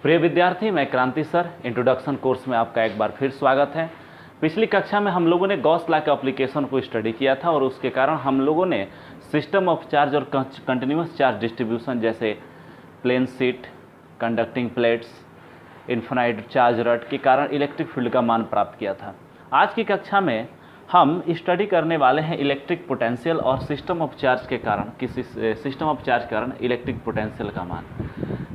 प्रिय विद्यार्थी, मैं क्रांति सर इंट्रोडक्शन कोर्स में आपका एक बार फिर स्वागत है। पिछली कक्षा में हम लोगों ने गॉस लॉ के एप्लीकेशन को स्टडी किया था और उसके कारण हम लोगों ने सिस्टम ऑफ चार्ज और कंटिन्यूस चार्ज डिस्ट्रीब्यूशन जैसे plane sheet, conducting plates, infinite charge rod के कारण इलेक्ट्रिक फील्ड का मान प्राप्त किया था। आज की कक्षा में हम स्टडी करने वाले हैं इलेक्ट्रिक पोटेंशियल और सिस्टम ऑफ चार्ज के कारण, किसी सिस्टम ऑफ चार्ज के कारण इलेक्ट्रिक पोटेंशियल का मान।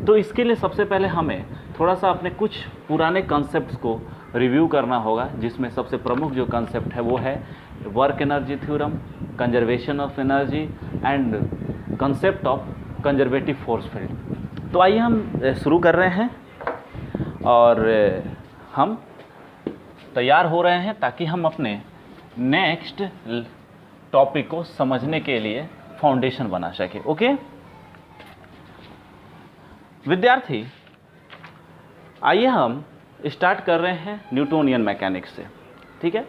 तो इसके लिए सबसे पहले हमें थोड़ा सा अपने कुछ पुराने कॉन्सेप्ट्स को रिव्यू करना होगा, जिसमें सबसे प्रमुख जो कॉन्सेप्ट है वो है work energy theorem, conservation of energy and concept of conservative force field. तो आइए हम शुरू कर रहे हैं और हम तैयार हो रहे हैं ताकि हम अपने नेक्स्ट टॉपिक को समझने के लिए फाउंडेशन बना सके। ओके विद्यार्थी, आइए हम स्टार्ट कर रहे हैं न्यूटोनियन मैकेनिक्स से, ठीक है।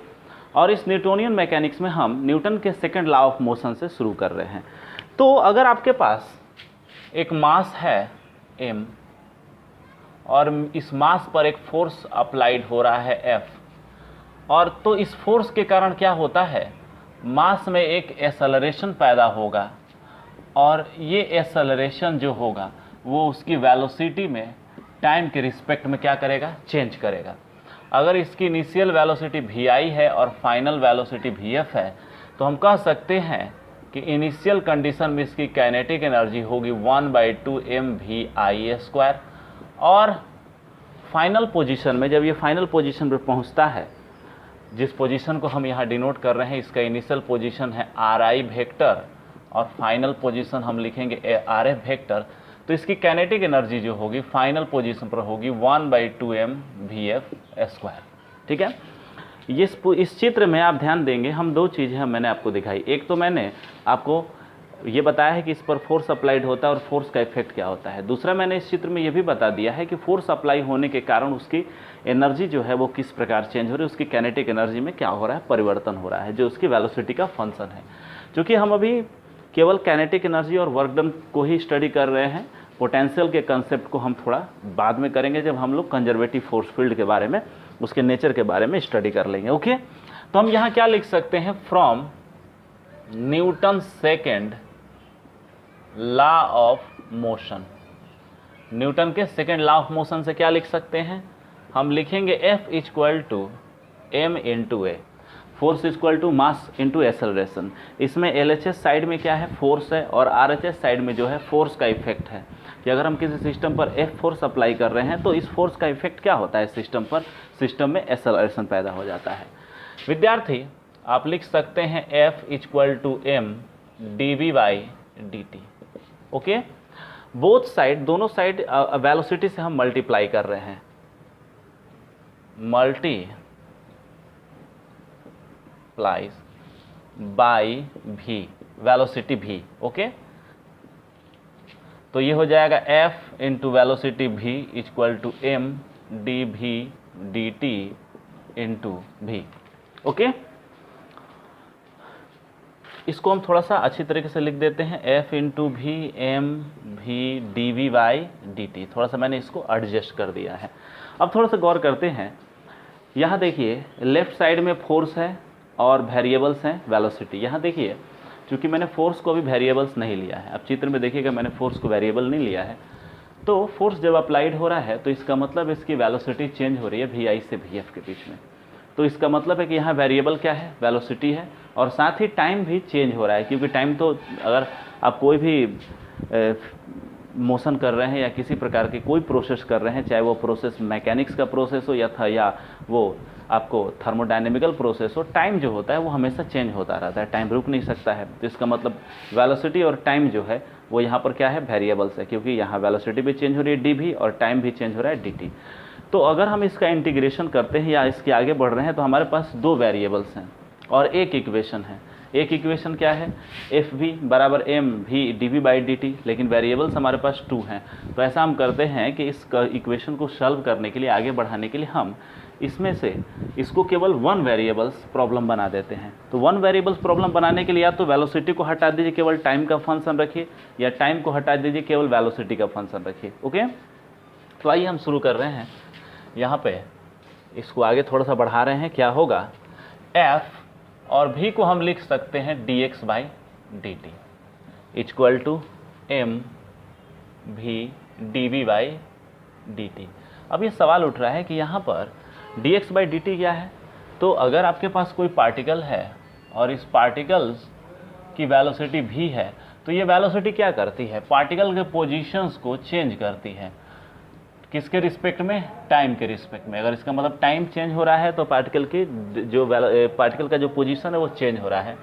और इस न्यूटोनियन मैकेनिक्स में हम न्यूटन के सेकंड लॉ ऑफ मोशन से शुरू कर रहे हैं। तो अगर आपके पास एक मास है m और इस मास पर एक फोर्स अप्लाइड हो रहा है F, और तो इस फोर्स के कारण क्या होता है, मास में एक एक्सेलरेशन पैदा होगा और ये एक्सेलरेशन जो होगा वो उसकी वेलोसिटी में टाइम के रिस्पेक्ट में क्या करेगा, चेंज करेगा। अगर इसकी इनिशियल वेलोसिटी vi है और फाइनल वेलोसिटी vf है, तो हम कह सकते हैं कि इनिशियल कंडीशन में इसकी काइनेटिक एनर्जी होगी 1/2 mvi², और फाइनल पोजीशन में जब ये फाइनल पोजीशन पर पहुंचता है, जिस पोजीशन को हम यहाँ डिनोट कर रहे हैं, इसका इनिशियल पोजीशन है ri वेक्टर और फाइनल पोजीशन हम लिखेंगे rf वेक्टर, तो इसकी काइनेटिक एनर्जी जो होगी फाइनल पोजीशन पर होगी 1/2 mvf², ठीक है। इस चित्र में आप ध्यान देंगे, हम दो चीज़ें मैंने आपको दिखाई। एक तो मैंने आपको ये बताया है कि इस पर फोर्स अप्लाइड होता है और फोर्स का इफेक्ट क्या होता है। दूसरा, मैंने इस चित्र में ये भी बता दिया है कि फोर्स अप्लाई होने के कारण उसकी एनर्जी जो है वो किस प्रकार चेंज हो रही है, उसकी काइनेटिक एनर्जी में क्या हो रहा है, परिवर्तन हो रहा है, जो उसकी वेलोसिटी का फंक्शन है। क्योंकि हम अभी केवल काइनेटिक एनर्जी और वर्क डन को ही स्टडी कर रहे हैं, पोटेंशियल के कंसेप्ट को हम थोड़ा बाद में करेंगे, जब हम लोग कंजर्वेटिव फोर्स फील्ड के बारे में, उसके नेचर के बारे में स्टडी कर लेंगे। ओके, तो हम यहाँ क्या लिख सकते हैं, from Newton second law of motion. Newton के सेकेंड लॉ ऑफ मोशन से क्या लिख सकते हैं, हम लिखेंगे F = m × a, force equal to mass into acceleration. इसमें LHS साइड में क्या है, फोर्स है, और RHS साइड में जो है फोर्स का इफेक्ट है कि अगर हम किसी सिस्टम पर F फोर्स अप्लाई कर रहे हैं तो इस फोर्स का इफेक्ट क्या होता है सिस्टम पर, सिस्टम में एक्सेलरेशन पैदा हो जाता है। विद्यार्थी, आप लिख सकते हैं F = m dv/dt। Okay, both side, दोनों साइड वेलोसिटी से हम मल्टीप्लाई कर रहे हैं, multiplies by v, velocity v। Okay, तो ये हो जाएगा F × velocity v = m dv/dt × v। Okay, इसको हम थोड़ा सा अच्छी तरीके से लिख देते हैं, F × v mv dv/dt। थोड़ा सा मैंने इसको एडजस्ट कर दिया है। अब थोड़ा सा गौर करते हैं, यहाँ देखिए लेफ्ट साइड में फोर्स है और वेरिएबल्स हैं वेलोसिटी। यहाँ देखिए, चूँकि मैंने फोर्स को अभी वेरिएबल्स नहीं लिया है, अब चित्र में देखिएगा मैंने फोर्स को वेरिएबल नहीं लिया है, तो फोर्स जब अप्लाइड हो रहा है तो इसका मतलब इसकी वेलोसिटी चेंज हो रही है vi से vf के बीच में। तो इसका मतलब है कि यहाँ वेरिएबल क्या है, वेलोसिटी है, और साथ ही टाइम भी चेंज हो रहा है, क्योंकि टाइम तो अगर आप कोई भी मोशन कर रहे हैं या किसी प्रकार की कोई प्रोसेस कर रहे हैं, चाहे वो प्रोसेस मैकेनिक्स का प्रोसेस हो या वो आपको थर्मोडायनेमिकल प्रोसेस हो, टाइम जो होता है वो हमेशा चेंज होता रहता है, टाइम रुक नहीं सकता है। तो इसका मतलब वेलोसिटी और टाइम जो है वो यहाँ पर क्या है, वेरिएबल्स है, क्योंकि यहाँ वेलोसिटी भी चेंज हो रही है dv और टाइम भी चेंज हो रहा है dt। तो अगर हम इसका इंटीग्रेशन करते हैं या इसके आगे बढ़ रहे हैं तो हमारे पास दो वेरिएबल्स हैं और एक इक्वेशन है। एक इक्वेशन क्या है, Fv = mv dv/dt, लेकिन वेरिएबल्स हमारे पास 2 हैं। तो ऐसा हम करते हैं कि इस इक्वेशन को सॉल्व करने के लिए, आगे बढ़ाने के लिए हम इसमें से इसको केवल 1 वेरिएबल्स प्रॉब्लम बना देते हैं। तो 1 वेरिएबल्स प्रॉब्लम बनाने के लिए या तो वेलोसिटी को हटा दीजिए, केवल टाइम का फंक्शन रखिए, या टाइम को हटा दीजिए, केवल वेलोसिटी का फंक्शन रखिए। ओके, तो आइए हम शुरू कर रहे हैं। यहाँ पे इसको आगे थोड़ा सा बढ़ा रहे हैं। क्या होगा, F और V को हम लिख सकते हैं dx/dt equal to m v dv/dt। अब ये सवाल उठ रहा है कि यहाँ पर dx/dt क्या है। तो अगर आपके पास कोई पार्टिकल है और इस पार्टिकल्स की वेलोसिटी v है, तो ये वेलोसिटी क्या करती है, पार्टिकल के पोजीशंस को चेंज करती है। किसके रिस्पेक्ट में, टाइम के रिस्पेक्ट में। अगर इसका मतलब टाइम चेंज हो रहा है तो पार्टिकल का जो पोजीशन है वो चेंज हो रहा है।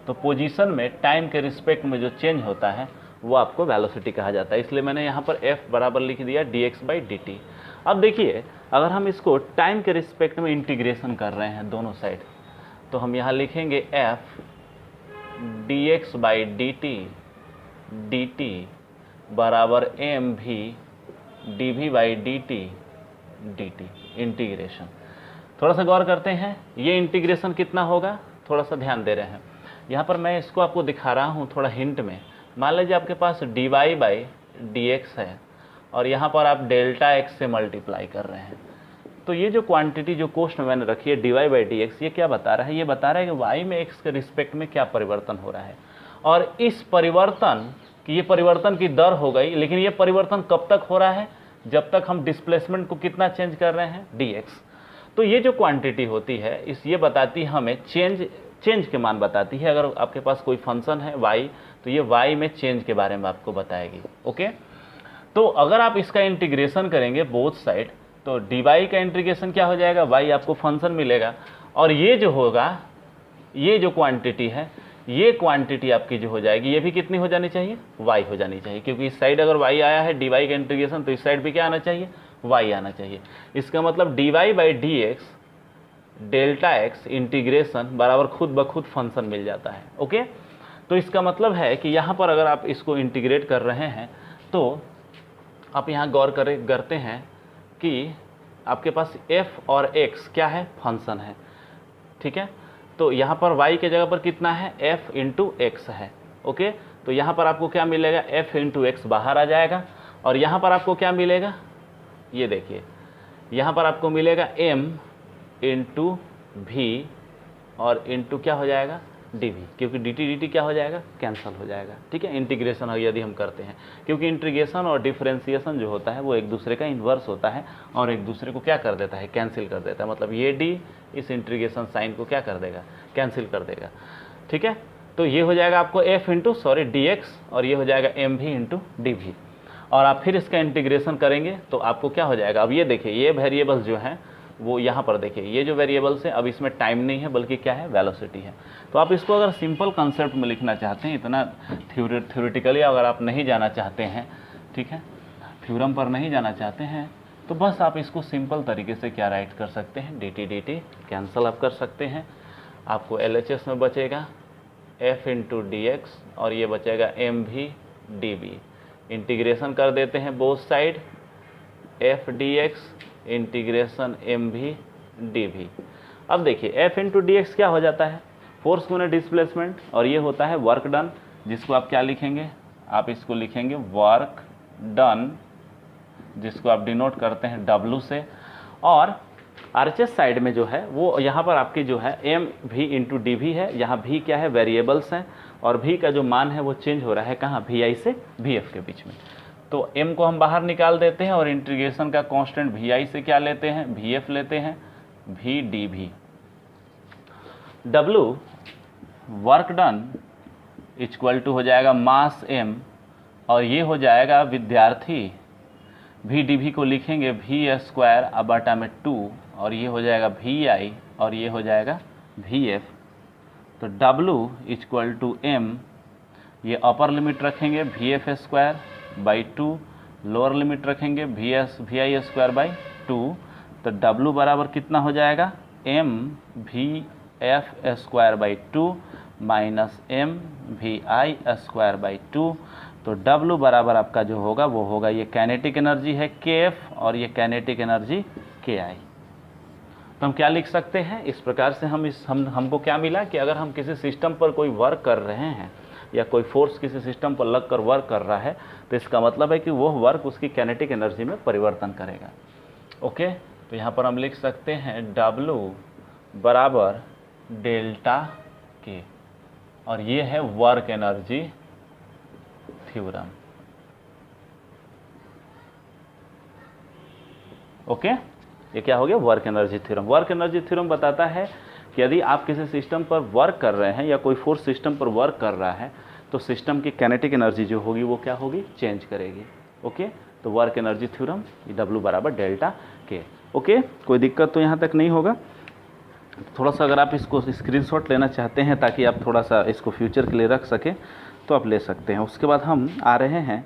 तो पोजीशन में टाइम के रिस्पेक्ट में जो चेंज होता है वो आपको वेलोसिटी कहा जाता है। इसलिए मैंने यहाँ पर F बराबर लिख दिया dx/dt। अब देखिए, अगर हम इसको टाइम के रिस्पेक्ट में इंटीग्रेशन कर रहे हैं दोनों साइड, तो हम यहाँ लिखेंगे F dx/dt dt बराबर mv dv/dt dt इंटीग्रेशन। थोड़ा सा गौर करते हैं, ये इंटीग्रेशन कितना होगा, थोड़ा सा ध्यान दे रहे हैं। यहाँ पर मैं इसको आपको दिखा रहा हूँ थोड़ा हिंट में। मान लीजिए आपके पास dy/dx है और यहाँ पर आप डेल्टा x से मल्टीप्लाई कर रहे हैं। तो ये जो क्वांटिटी जो कोष्ठ में मैंने रखी है dy/dx, ये क्या बता रहा है, ये बता रहा है कि y में x के रिस्पेक्ट में क्या परिवर्तन हो रहा है। और इस परिवर्तन कि ये परिवर्तन की दर हो गई, लेकिन ये परिवर्तन कब तक हो रहा है, जब तक हम डिस्प्लेसमेंट को कितना चेंज कर रहे हैं, dx। तो ये जो क्वांटिटी होती है ये बताती है हमें चेंज के मान बताती है। अगर आपके पास कोई फंक्शन है y, तो ये y में चेंज के बारे में आपको बताएगी। ओके, तो अगर आप इसका इंटीग्रेशन करेंगे बोथ साइड, तो dy का इंटीग्रेशन क्या हो जाएगा, y आपको फंक्शन मिलेगा। और ये जो होगा, ये जो क्वांटिटी है, ये क्वांटिटी आपकी जो हो जाएगी, ये भी कितनी हो जानी चाहिए, y हो जानी चाहिए। क्योंकि इस साइड अगर y आया है dy का इंटीग्रेशन, तो इस साइड भी क्या आना चाहिए, y आना चाहिए। इसका मतलब dy/dx डेल्टा x इंटीग्रेशन बराबर खुद ब खुद फंक्शन मिल जाता है। ओके, तो इसका मतलब है कि यहाँ पर अगर आप इसको इंटीग्रेट कर रहे हैं, तो आप यहाँ गौर करते हैं कि आपके पास f और x क्या है, फंक्शन है। ठीक है, तो यहाँ पर y के जगह पर कितना है, f इंटू एक्स है। ओके, तो यहाँ पर आपको क्या मिलेगा, f इंटू एक्स बाहर आ जाएगा। और यहाँ पर आपको क्या मिलेगा, ये देखिए, यहाँ पर आपको मिलेगा m इंटू v और इंटू क्या हो जाएगा, dv, क्योंकि dt क्या हो जाएगा, कैंसिल हो जाएगा। ठीक है, इंटीग्रेशन यदि हम करते हैं, क्योंकि इंटीग्रेशन और डिफरेंशिएशन जो होता है वो एक दूसरे का इन्वर्स होता है और एक दूसरे को क्या कर देता है, कैंसिल कर देता है। मतलब ये d इस इंटीग्रेशन साइन को क्या कर देगा, कैंसिल कर देगा। ठीक है, तो ये हो जाएगा आपको f इंटू dx और ये हो जाएगा mv इंटू dv। और आप फिर इसका इंटीग्रेशन करेंगे तो आपको क्या हो जाएगा, अब ये देखिए, ये वेरिएबल्स जो हैं वो यहाँ पर देखिए, ये जो वेरिएबल्स हैं, अब इसमें टाइम नहीं है बल्कि क्या है, वेलोसिटी है। तो आप इसको अगर सिंपल कंसेप्ट में लिखना चाहते हैं, इतना थ्योरेटिकली अगर आप नहीं जाना चाहते हैं, ठीक है, थ्योरम पर नहीं जाना चाहते हैं, तो बस आप इसको सिंपल तरीके से क्या राइट कर सकते हैं, dt कैंसिल आप कर सकते हैं। आपको LHS में बचेगा f इंटू dx और ये बचेगा mv dv। इंटीग्रेशन कर देते हैं both side, f dx integration mv dv। अब देखिए f इंटू dx क्या हो जाता है, फोर्स गुना डिस्प्लेसमेंट, और ये होता है वर्क डन, जिसको आप क्या लिखेंगे, आप इसको लिखेंगे वर्क डन, जिसको आप डिनोट करते हैं W से। और RHS साइड में जो है वो यहाँ पर आपकी जो है mv इंटू dv है। यहाँ v क्या है, वेरिएबल्स हैं, और v का जो मान है वो चेंज हो रहा है कहाँ, vi से vf के बीच में। तो m को हम बाहर निकाल देते हैं और इंटीग्रेशन का कांस्टेंट vi से क्या लेते हैं, vf लेते हैं, v dv। W work done equal to हो जाएगा मास m, और ये हो जाएगा विद्यार्थी, v dv को लिखेंगे v² 2, और ये हो जाएगा vi और ये हो जाएगा vf। तो W इक्वल टू m, ये अपर लिमिट रखेंगे vf²/2, लोअर लिमिट रखेंगे vi²/2। तो W बराबर कितना हो जाएगा, mvf²/2 माइनस mvi²/2। तो W बराबर आपका जो होगा वो होगा, ये काइनेटिक एनर्जी है kF और ये काइनेटिक एनर्जी ki। तो हम क्या लिख सकते हैं, इस प्रकार से हमको क्या मिला कि अगर हम किसी सिस्टम पर कोई वर्क कर रहे हैं या कोई फोर्स किसी सिस्टम पर लगकर वर्क कर रहा है, तो इसका मतलब है कि वह वर्क उसकी काइनेटिक एनर्जी में परिवर्तन करेगा। ओके, तो यहाँ पर हम लिख सकते हैं W बराबर डेल्टा के, और ये है वर्क एनर्जी थ्योरम। ओके, ये क्या हो गया? Work energy theorem. Work energy theorem बताता है कि यदि आप किसी सिस्टम पर वर्क कर रहे हैं या कोई फोर्स सिस्टम पर वर्क कर रहा है, तो सिस्टम की काइनेटिक एनर्जी जो होगी वो क्या होगी? चेंज करेगी। ओके, तो वर्क एनर्जी थ्योरम W बराबर डेल्टा के। ओके, कोई दिक्कत तो यहाँ तक नहीं होगा। थोड़ा सा अगर आप इसको स्क्रीनशॉट लेना चाहते हैं ताकि आप थोड़ा सा इसको फ्यूचर के लिए रख सकें तो आप ले सकते हैं। उसके बाद हम आ रहे हैं,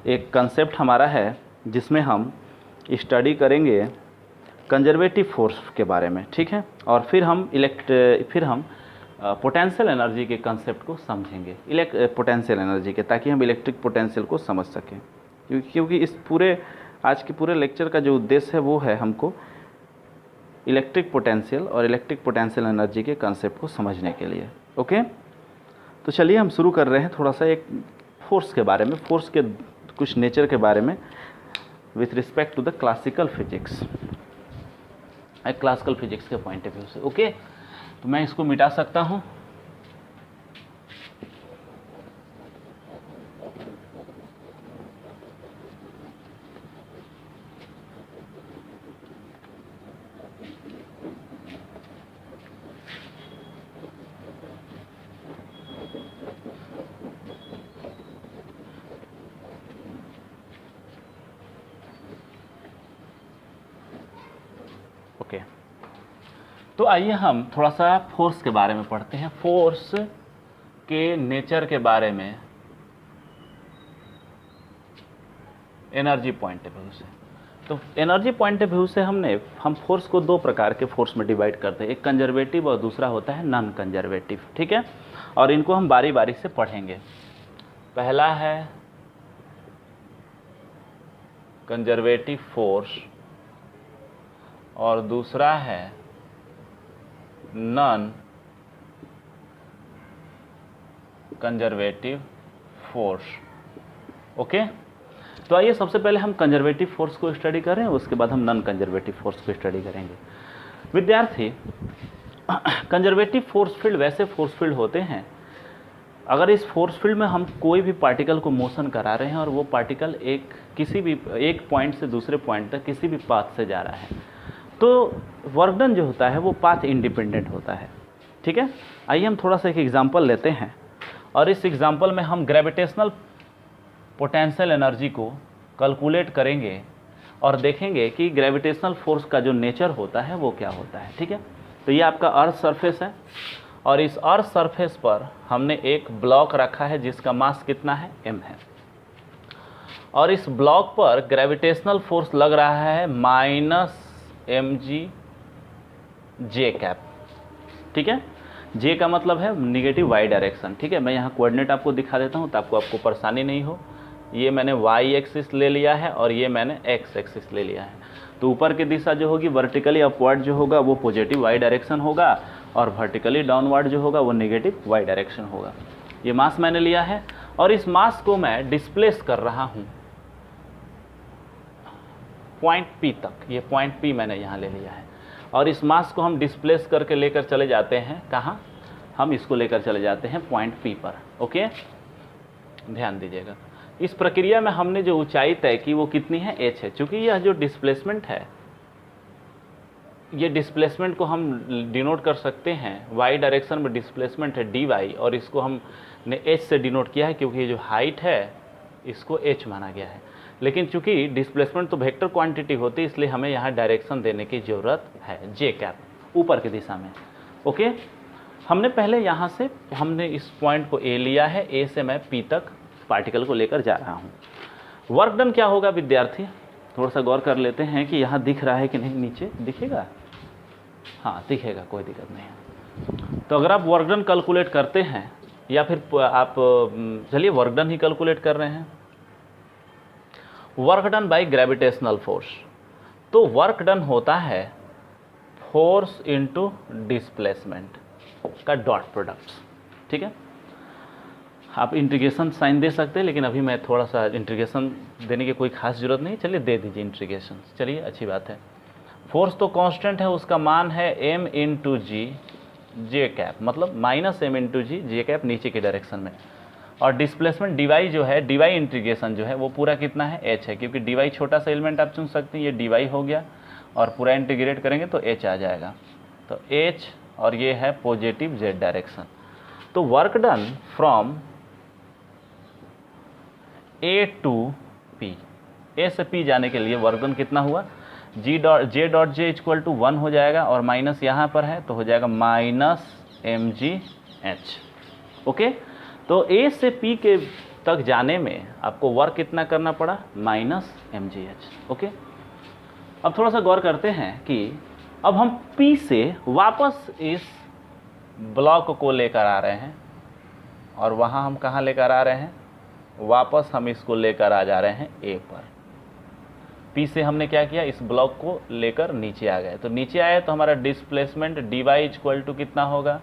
एक कंसेप्ट हमारा है जिसमें हम स्टडी करेंगे कंजर्वेटिव फोर्स के बारे में, ठीक है, और फिर हम पोटेंशियल एनर्जी के कंसेप्ट को समझेंगे, पोटेंशियल एनर्जी के, ताकि हम इलेक्ट्रिक पोटेंशियल को समझ सकें। क्योंकि इस पूरे आज के पूरे लेक्चर का जो उद्देश्य है वो है हमको इलेक्ट्रिक पोटेंशियल और इलेक्ट्रिक पोटेंशियल एनर्जी के कंसेप्ट को समझने के लिए। ओके, तो चलिए हम शुरू कर रहे हैं थोड़ा सा एक फोर्स के बारे में, फोर्स के कुछ नेचर के बारे में with respect to the classical physics, classical physics के पॉइंट ऑफ व्यू से। ओके, तो मैं इसको मिटा सकता हूँ। ओके, तो आइए हम थोड़ा सा फोर्स के बारे में पढ़ते हैं, फोर्स के नेचर के बारे में एनर्जी पॉइंट ऑफ व्यू से। तो एनर्जी पॉइंट ऑफ व्यू से हम फोर्स को दो प्रकार के फोर्स में डिवाइड करते हैं, एक कंजर्वेटिव और दूसरा होता है नॉन कंजर्वेटिव, ठीक है, और इनको हम बारी बारी से पढ़ेंगे। पहला है कंजर्वेटिव फोर्स और दूसरा है नॉन कंजर्वेटिव फोर्स। ओके, तो आइए सबसे पहले हम कंजर्वेटिव फोर्स को स्टडी करें, उसके बाद हम नॉन कंजर्वेटिव फोर्स को स्टडी करेंगे। विद्यार्थी, कंजर्वेटिव फोर्स फील्ड वैसे फोर्स फील्ड होते हैं, अगर इस फोर्स फील्ड में हम कोई भी पार्टिकल को मोशन करा रहे हैं और वो पार्टिकल किसी भी एक पॉइंट से दूसरे पॉइंट तक किसी भी पाथ से जा रहा है, तो वर्क डन जो होता है वो पाथ इंडिपेंडेंट होता है, ठीक है। आइए हम थोड़ा सा एक एग्जांपल लेते हैं, और इस एग्जांपल में हम ग्रेविटेशनल पोटेंशियल एनर्जी को कैलकुलेट करेंगे और देखेंगे कि ग्रेविटेशनल फोर्स का जो नेचर होता है वो क्या होता है, ठीक है। तो ये आपका अर्थ सरफेस है, और इस अर्थ सरफेस पर हमने एक ब्लॉक रखा है जिसका मास कितना है, m है, और इस ब्लॉक पर ग्रेविटेशनल फोर्स लग रहा है -mg j कैप, ठीक है। j का मतलब है निगेटिव वाई डायरेक्शन, ठीक है। मैं यहाँ कोऑर्डिनेट आपको दिखा देता हूँ ताकि आपको परेशानी नहीं हो। ये मैंने y एक्सिस ले लिया है और ये मैंने x एक्सिस ले लिया है। तो ऊपर की दिशा जो होगी वर्टिकली अपवर्ड जो होगा वो पॉजिटिव वाई डायरेक्शन होगा, और वर्टिकली डाउनवर्ड जो होगा वो नेगेटिव वाई डायरेक्शन होगा। ये मास मैंने लिया है, और इस मास को मैं डिस्प्लेस कर रहा हूँ पॉइंट P तक। ये पॉइंट P मैंने यहाँ ले लिया है, और इस मास को हम डिस्प्लेस करके लेकर चले जाते हैं कहाँ, हम इसको लेकर चले जाते हैं पॉइंट P पर। ओके, ध्यान दीजिएगा। इस प्रक्रिया में हमने जो ऊंचाई तय की वो कितनी है, h है। चूंकि यह जो डिस्प्लेसमेंट है, ये डिस्प्लेसमेंट को हम डिनोट कर सकते हैं, y डायरेक्शन में डिस्प्लेसमेंट है dy, और इसको हमने h से डिनोट किया है क्योंकि ये जो हाइट है इसको h माना गया है। लेकिन चूंकि डिस्प्लेसमेंट तो वेक्टर क्वांटिटी होती है, इसलिए हमें यहाँ डायरेक्शन देने की ज़रूरत है, j कैप, ऊपर की दिशा में। ओके, हमने पहले यहाँ से हमने इस पॉइंट को a लिया है, a से मैं p तक पार्टिकल को लेकर जा रहा हूँ। वर्क डन क्या होगा विद्यार्थी, थोड़ा सा गौर कर लेते हैं कि यहाँ दिख रहा है कि नहीं, नीचे दिखेगा, हाँ दिखेगा, कोई दिक्कत नहीं है। तो अगर आप वर्क डन कैलकुलेट करते हैं, या फिर आप चलिए वर्क डन ही कैलकुलेट कर रहे हैं, work done by gravitational force. तो वर्क डन होता है फोर्स इनटू डिस्प्लेसमेंट का डॉट प्रोडक्ट, ठीक है। आप इंटीग्रेशन साइन दे सकते हैं, लेकिन अभी मैं थोड़ा सा इंटीग्रेशन देने की कोई खास ज़रूरत नहीं, चलिए दे दीजिए इंटीग्रेशन, चलिए अच्छी बात है। फोर्स तो कांस्टेंट है, उसका मान है m इंटू जी जे कैप, मतलब माइनस m इंटू जी जे कैप नीचे के डायरेक्शन में। और डिस्प्लेसमेंट dy जो है, dy इंटीग्रेशन जो है वो पूरा कितना है, h है, क्योंकि dy छोटा सा एलिमेंट आप चुन सकते हैं, ये dy हो गया और पूरा इंटीग्रेट करेंगे तो h आ जाएगा, तो h, और ये है पॉजिटिव z डायरेक्शन। तो work done from A to P, A से P जाने के लिए वर्क डन कितना हुआ, J dot J equal to 1 हो जाएगा, और माइनस यहाँ पर है तो हो जाएगा माइनस mgh। ओके, तो A से P के तक जाने में आपको वर्क कितना करना पड़ा, माइनस mgh। ओके, अब थोड़ा सा गौर करते हैं कि अब हम P से वापस इस ब्लॉक को लेकर आ रहे हैं, और वहाँ हम कहाँ लेकर आ रहे हैं, वापस हम इसको लेकर आ जा रहे हैं A पर। P से हमने क्या किया, इस ब्लॉक को लेकर नीचे आ गए, तो नीचे आए तो हमारा डिस्प्लेसमेंट dy इक्वल टू कितना होगा,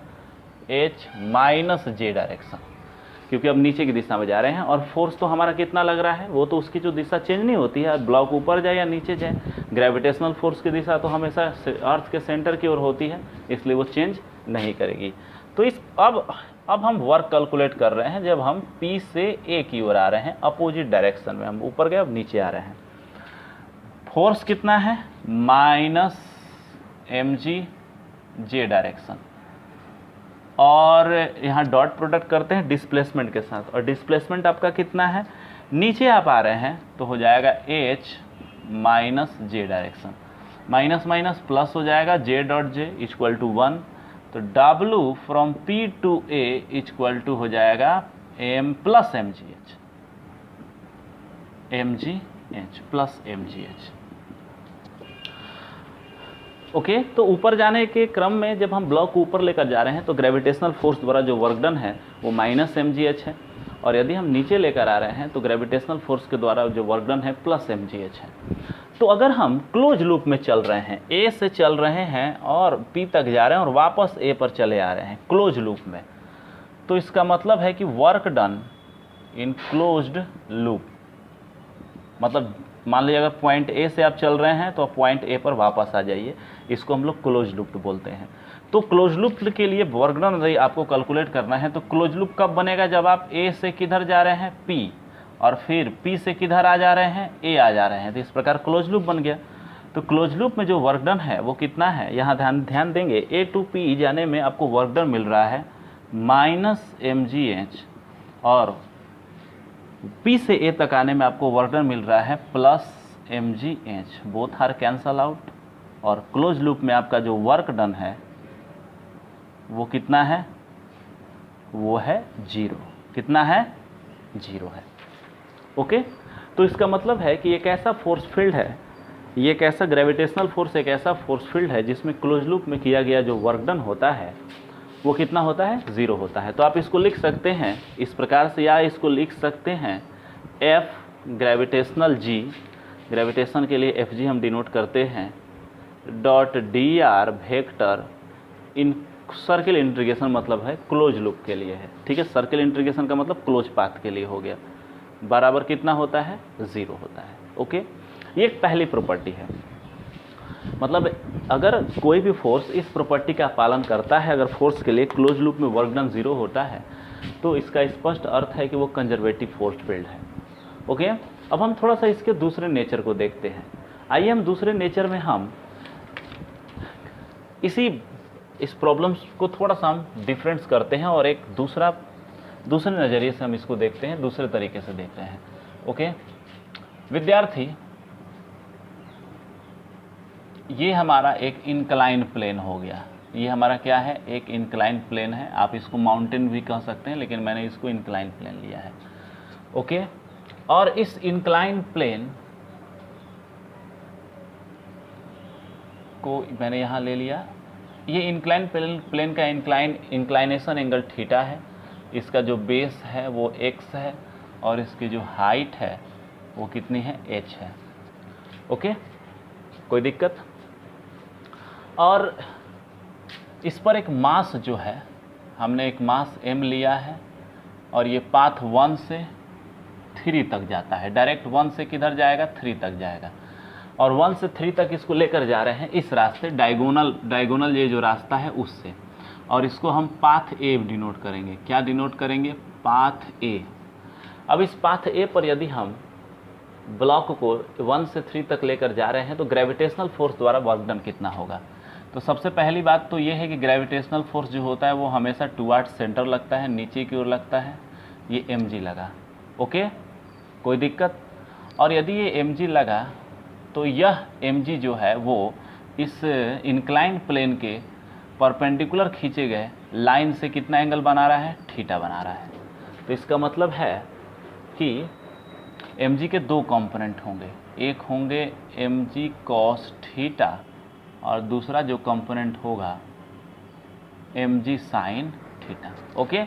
h माइनस जे डायरेक्शन, क्योंकि अब नीचे की दिशा में जा रहे हैं। और फोर्स तो हमारा कितना लग रहा है, वो तो उसकी जो दिशा चेंज नहीं होती है, ब्लॉक ऊपर जाए या नीचे जाए, ग्रेविटेशनल फोर्स की दिशा तो हमेशा अर्थ के सेंटर की ओर होती है, इसलिए वो चेंज नहीं करेगी। तो इस अब हम वर्क कैलकुलेट कर रहे हैं जब हम P से A की ओर आ रहे हैं, अपोजिट डायरेक्शन में, हम ऊपर गए अब नीचे आ रहे हैं। फोर्स कितना है, माइनस mg जे डायरेक्शन, और यहाँ डॉट प्रोडक्ट करते हैं डिस्प्लेसमेंट के साथ, और डिस्प्लेसमेंट आपका कितना है, नीचे आप आ रहे हैं तो हो जाएगा h minus J direction, minus minus plus हो जाएगा, J dot J equal to 1, तो W from P to A equal to हो जाएगा m plus mgh, mgh plus mgh। Okay, तो ऊपर जाने के क्रम में जब हम ब्लॉक को ऊपर लेकर जा रहे हैं तो ग्रेविटेशनल फोर्स द्वारा जो वर्क डन है वो माइनस mgh है, और यदि हम नीचे लेकर आ रहे हैं तो ग्रेविटेशनल फोर्स के द्वारा जो वर्क डन है प्लस mgh है। तो अगर हम क्लोज लूप में चल रहे हैं, A से चल रहे हैं और P तक जा रहे हैं और वापस A पर चले आ रहे हैं क्लोज लूप में, तो इसका मतलब है कि work done in closed loop, मतलब मान लीजिए अगर पॉइंट A से आप चल रहे हैं तो पॉइंट A पर वापस आ जाइए, इसको हम लोग क्लोज लूप बोलते हैं। तो क्लोज लूप के लिए वर्क डन यदि आपको कैलकुलेट करना है तो क्लोज लूप कब बनेगा, जब आप A से किधर जा रहे हैं, P, और फिर P से किधर आ जा रहे हैं, A आ जा रहे हैं, तो इस प्रकार क्लोज लूप बन गया। तो क्लोज लूप में जो वर्क डन है वो कितना है, यहाँ ध्यान देंगे, A टू P जाने में आपको वर्क डन मिल रहा है माइनस mgh, और P से A तक आने में आपको वर्क डन मिल रहा है plus mgh, both are cancel out, और क्लोज लूप में आपका जो वर्क डन है वो कितना है, वो है 0, कितना है, 0 है। ओके, तो इसका मतलब है कि एक ऐसा फोर्स फील्ड है, ये एक ऐसा ग्रेविटेशनल फोर्स, एक ऐसा फोर्स फील्ड है जिसमें क्लोज लूप में किया गया जो वर्क डन होता है वो कितना होता है, 0 होता है। तो आप इसको लिख सकते हैं इस प्रकार से, या इसको लिख सकते हैं F ग्रेविटेशनल G, ग्रेविटेशन के लिए Fg हम डिनोट करते हैं, डॉट dr वेक्टर इन सर्किल इंटीग्रेशन, मतलब है क्लोज लूप के लिए है, ठीक है, सर्किल इंटीग्रेशन का मतलब क्लोज पाथ के लिए हो गया, बराबर कितना होता है, 0 होता है। ओके, ये एक पहली प्रॉपर्टी है, मतलब अगर कोई भी फोर्स इस प्रॉपर्टी का पालन करता है, अगर फोर्स के लिए क्लोज लूप में वर्क डन 0 होता है तो इसका स्पष्ट अर्थ है कि वो कंजर्वेटिव फोर्स फील्ड है। ओके, अब हम थोड़ा सा इसके दूसरे नेचर को देखते हैं। आइए हम दूसरे नेचर में हम इस प्रॉब्लम्स को थोड़ा सा हम डिफरेंस करते हैं और एक दूसरे नज़रिए से हम इसको देखते हैं, दूसरे तरीके से देखते हैं। ओके विद्यार्थी, ये हमारा एक इंक्लाइन प्लेन हो गया, ये हमारा क्या है, एक इंक्लाइन प्लेन है, आप इसको माउंटेन भी कह सकते हैं, लेकिन मैंने इसको इंक्लाइन प्लेन लिया है। ओके, और इस इंक्लाइन प्लेन को मैंने यहाँ ले लिया, ये इंक्लाइन प्लेन का इंक्लाइनेशन एंगल थीटा है, इसका जो बेस है वो x है, और इसकी जो हाइट है वो कितनी है, h है। ओके, कोई दिक्कत? और इस पर एक मास जो है, हमने एक मास m लिया है, और ये पाथ 1 से 3 तक जाता है, डायरेक्ट 1 से किधर जाएगा, 3 तक जाएगा, और 1 से 3 तक इसको लेकर जा रहे हैं इस रास्ते, डायगोनल ये जो रास्ता है उससे, और इसको हम पाथ ए डिनोट करेंगे। क्या डिनोट करेंगे, पाथ ए। अब इस पाथ ए पर यदि हम ब्लॉक को 1 से 3 तक लेकर जा रहे हैं तो ग्रेविटेशनल फोर्स द्वारा वर्क डन कितना होगा। तो सबसे पहली बात तो ये है कि ग्रेविटेशनल फोर्स जो होता है वो हमेशा टुवर्ड्स सेंटर लगता है, नीचे की ओर लगता है, ये mg लगा, ओके, कोई दिक्कत। और यदि ये mg लगा तो यह mg जो है वो इस इंक्लाइन प्लेन के परपेंडिकुलर खींचे गए लाइन से कितना एंगल बना रहा है, थीटा बना रहा है। तो इसका मतलब है कि mg के दो कंपोनेंट होंगे, एक होंगे mg cos थीटा और दूसरा जो कंपोनेंट होगा mg sin थीटा, ओके।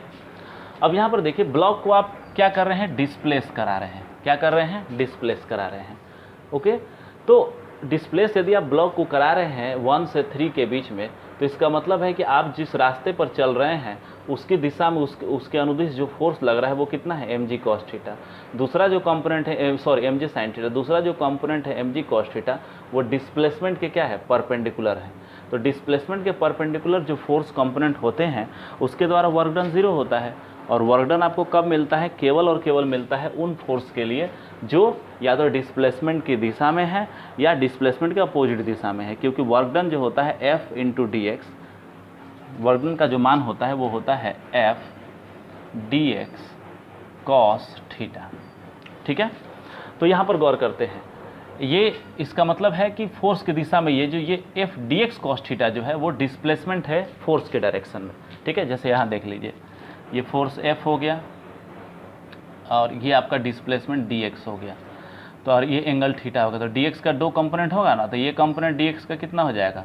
अब यहाँ पर देखिए ब्लॉक को आप क्या कर रहे हैं, डिस्प्लेस करा रहे हैं। क्या कर रहे हैं, डिस्प्लेस करा रहे हैं, ओके। तो डिस्प्लेस यदि आप ब्लॉक को करा रहे हैं 1 से 3 के बीच में, तो इसका मतलब है कि आप जिस रास्ते पर चल रहे हैं उसकी दिशा में उसके अनुदिश जो फोर्स लग रहा है वो कितना है, mg cos थीटा। दूसरा जो कंपोनेंट है, सॉरी mg sin थीटा, दूसरा जो कंपोनेंट है mg cos थीटा वो डिस्प्लेसमेंट के क्या है, परपेंडिकुलर है। तो डिस्प्लेसमेंट के परपेंडिकुलर जो फोर्स कंपोनेंट होते हैं उसके द्वारा वर्क डन 0 होता है, और वर्क डन आपको कब मिलता है, केवल और केवल मिलता है उन फोर्स के लिए जो या तो डिस्प्लेसमेंट की दिशा में है या डिस्प्लेसमेंट के अपोजिट दिशा में है, क्योंकि वर्क डन जो होता है F into D x, work done का जो मान होता है वो होता है F dx cos थीटा, ठीक है। तो यहाँ पर गौर करते हैं, ये इसका मतलब है कि फोर्स की दिशा में ये F dx cos थीटा जो है वो डिस्प्लेसमेंट है फोर्स के डायरेक्शन में, ठीक है। जैसे यहाँ देख लीजिए, ये फोर्स F हो गया और ये आपका डिस्प्लेसमेंट dx हो गया, तो और ये एंगल थीटा होगा। तो dx का दो कंपोनेंट होगा ना, तो ये कंपोनेंट dx का कितना हो जाएगा,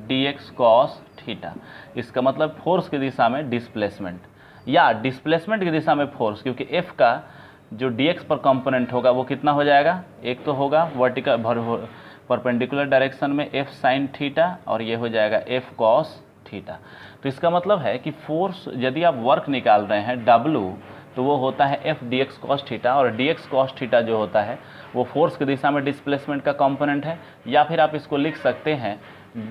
dx cos थीटा। इसका मतलब फोर्स की दिशा में डिस्प्लेसमेंट या डिस्प्लेसमेंट की दिशा में फोर्स, क्योंकि F का जो dx पर कंपोनेंट होगा वो कितना हो जाएगा, एक तो होगा वर्टिकल परपेंडिकुलर डायरेक्शन में F sin थीटा और ये हो जाएगा F cos थीटा। तो इसका मतलब है कि फोर्स यदि आप वर्क निकाल रहे हैं W, तो वो होता है F dx cos थीटा, और dx cos थीटा जो होता है वो फोर्स की दिशा में डिस्प्लेसमेंट का कंपोनेंट है, या फिर आप इसको लिख सकते हैं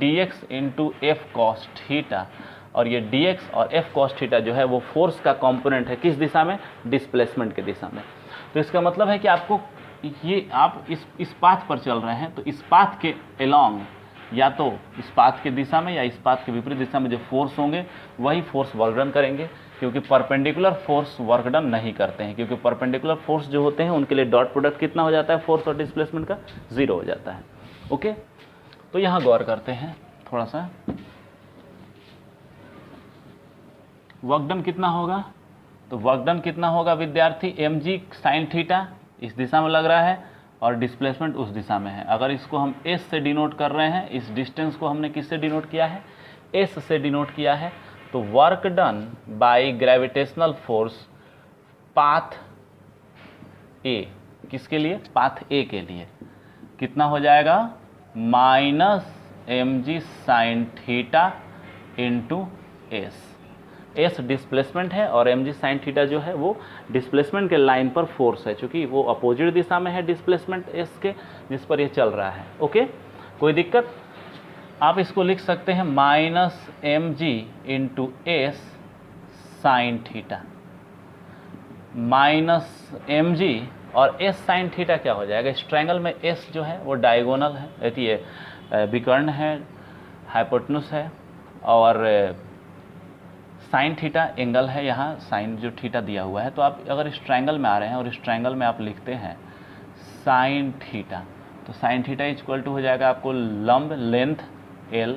dx into F cos theta, और ये dx और F cos थीटा जो है वो फोर्स का कंपोनेंट है, किस दिशा में, डिस्प्लेसमेंट की दिशा में। तो इसका मतलब है कि आपको ये आप इस पाथ पर चल रहे हैं, तो इस पाथ के अलोंग या तो इस पाथ की दिशा में या इस पाथ के विपरीत दिशा में जो फोर्स होंगे वही फोर्स वर्क डन करेंगे, क्योंकि परपेंडिकुलर फोर्स वर्क डन नहीं करते हैं, क्योंकि परपेंडिकुलर फोर्स जो होते हैं उनके लिए डॉट प्रोडक्ट कितना हो जाता है, फोर्स और डिस्प्लेसमेंट का 0 हो जाता है, ओके। तो यहाँ गौर करते हैं थोड़ा सा, वर्क डन कितना होगा, तो वर्क डन कितना होगा विद्यार्थी, mg sin थीटा इस दिशा में लग रहा है और डिस्प्लेसमेंट उस दिशा में है। अगर इसको हम s से डिनोट कर रहे हैं, इस डिस्टेंस को हमने किससे डिनोट किया है, s से डिनोट किया है, तो work done by gravitational force path a, किसके लिए, पाथ a के लिए कितना हो जाएगा, minus mg sin theta into s displacement है और mg sin थीटा जो है वो डिस्प्लेसमेंट के लाइन पर फोर्स है, चूंकि वो अपोजिट दिशा में है डिस्प्लेसमेंट s के जिस पर ये चल रहा है, ओके। कोई दिक्कत, आप इसको लिख सकते हैं minus mg into s sin theta, minus mg और s sin थीटा क्या हो जाएगा, इस ट्रायंगल में s जो है वो डायगोनल है, ये विकर्ण है, हाइपोटेन्यूस है, और साइन थीटा एंगल है, यहाँ साइन जो थीटा दिया हुआ है। तो आप अगर इस ट्रायंगल में आ रहे हैं और इस ट्रायंगल में आप लिखते हैं साइन थीटा, तो साइन थीटा इक्वल टू हो जाएगा आपको लंब लेंथ L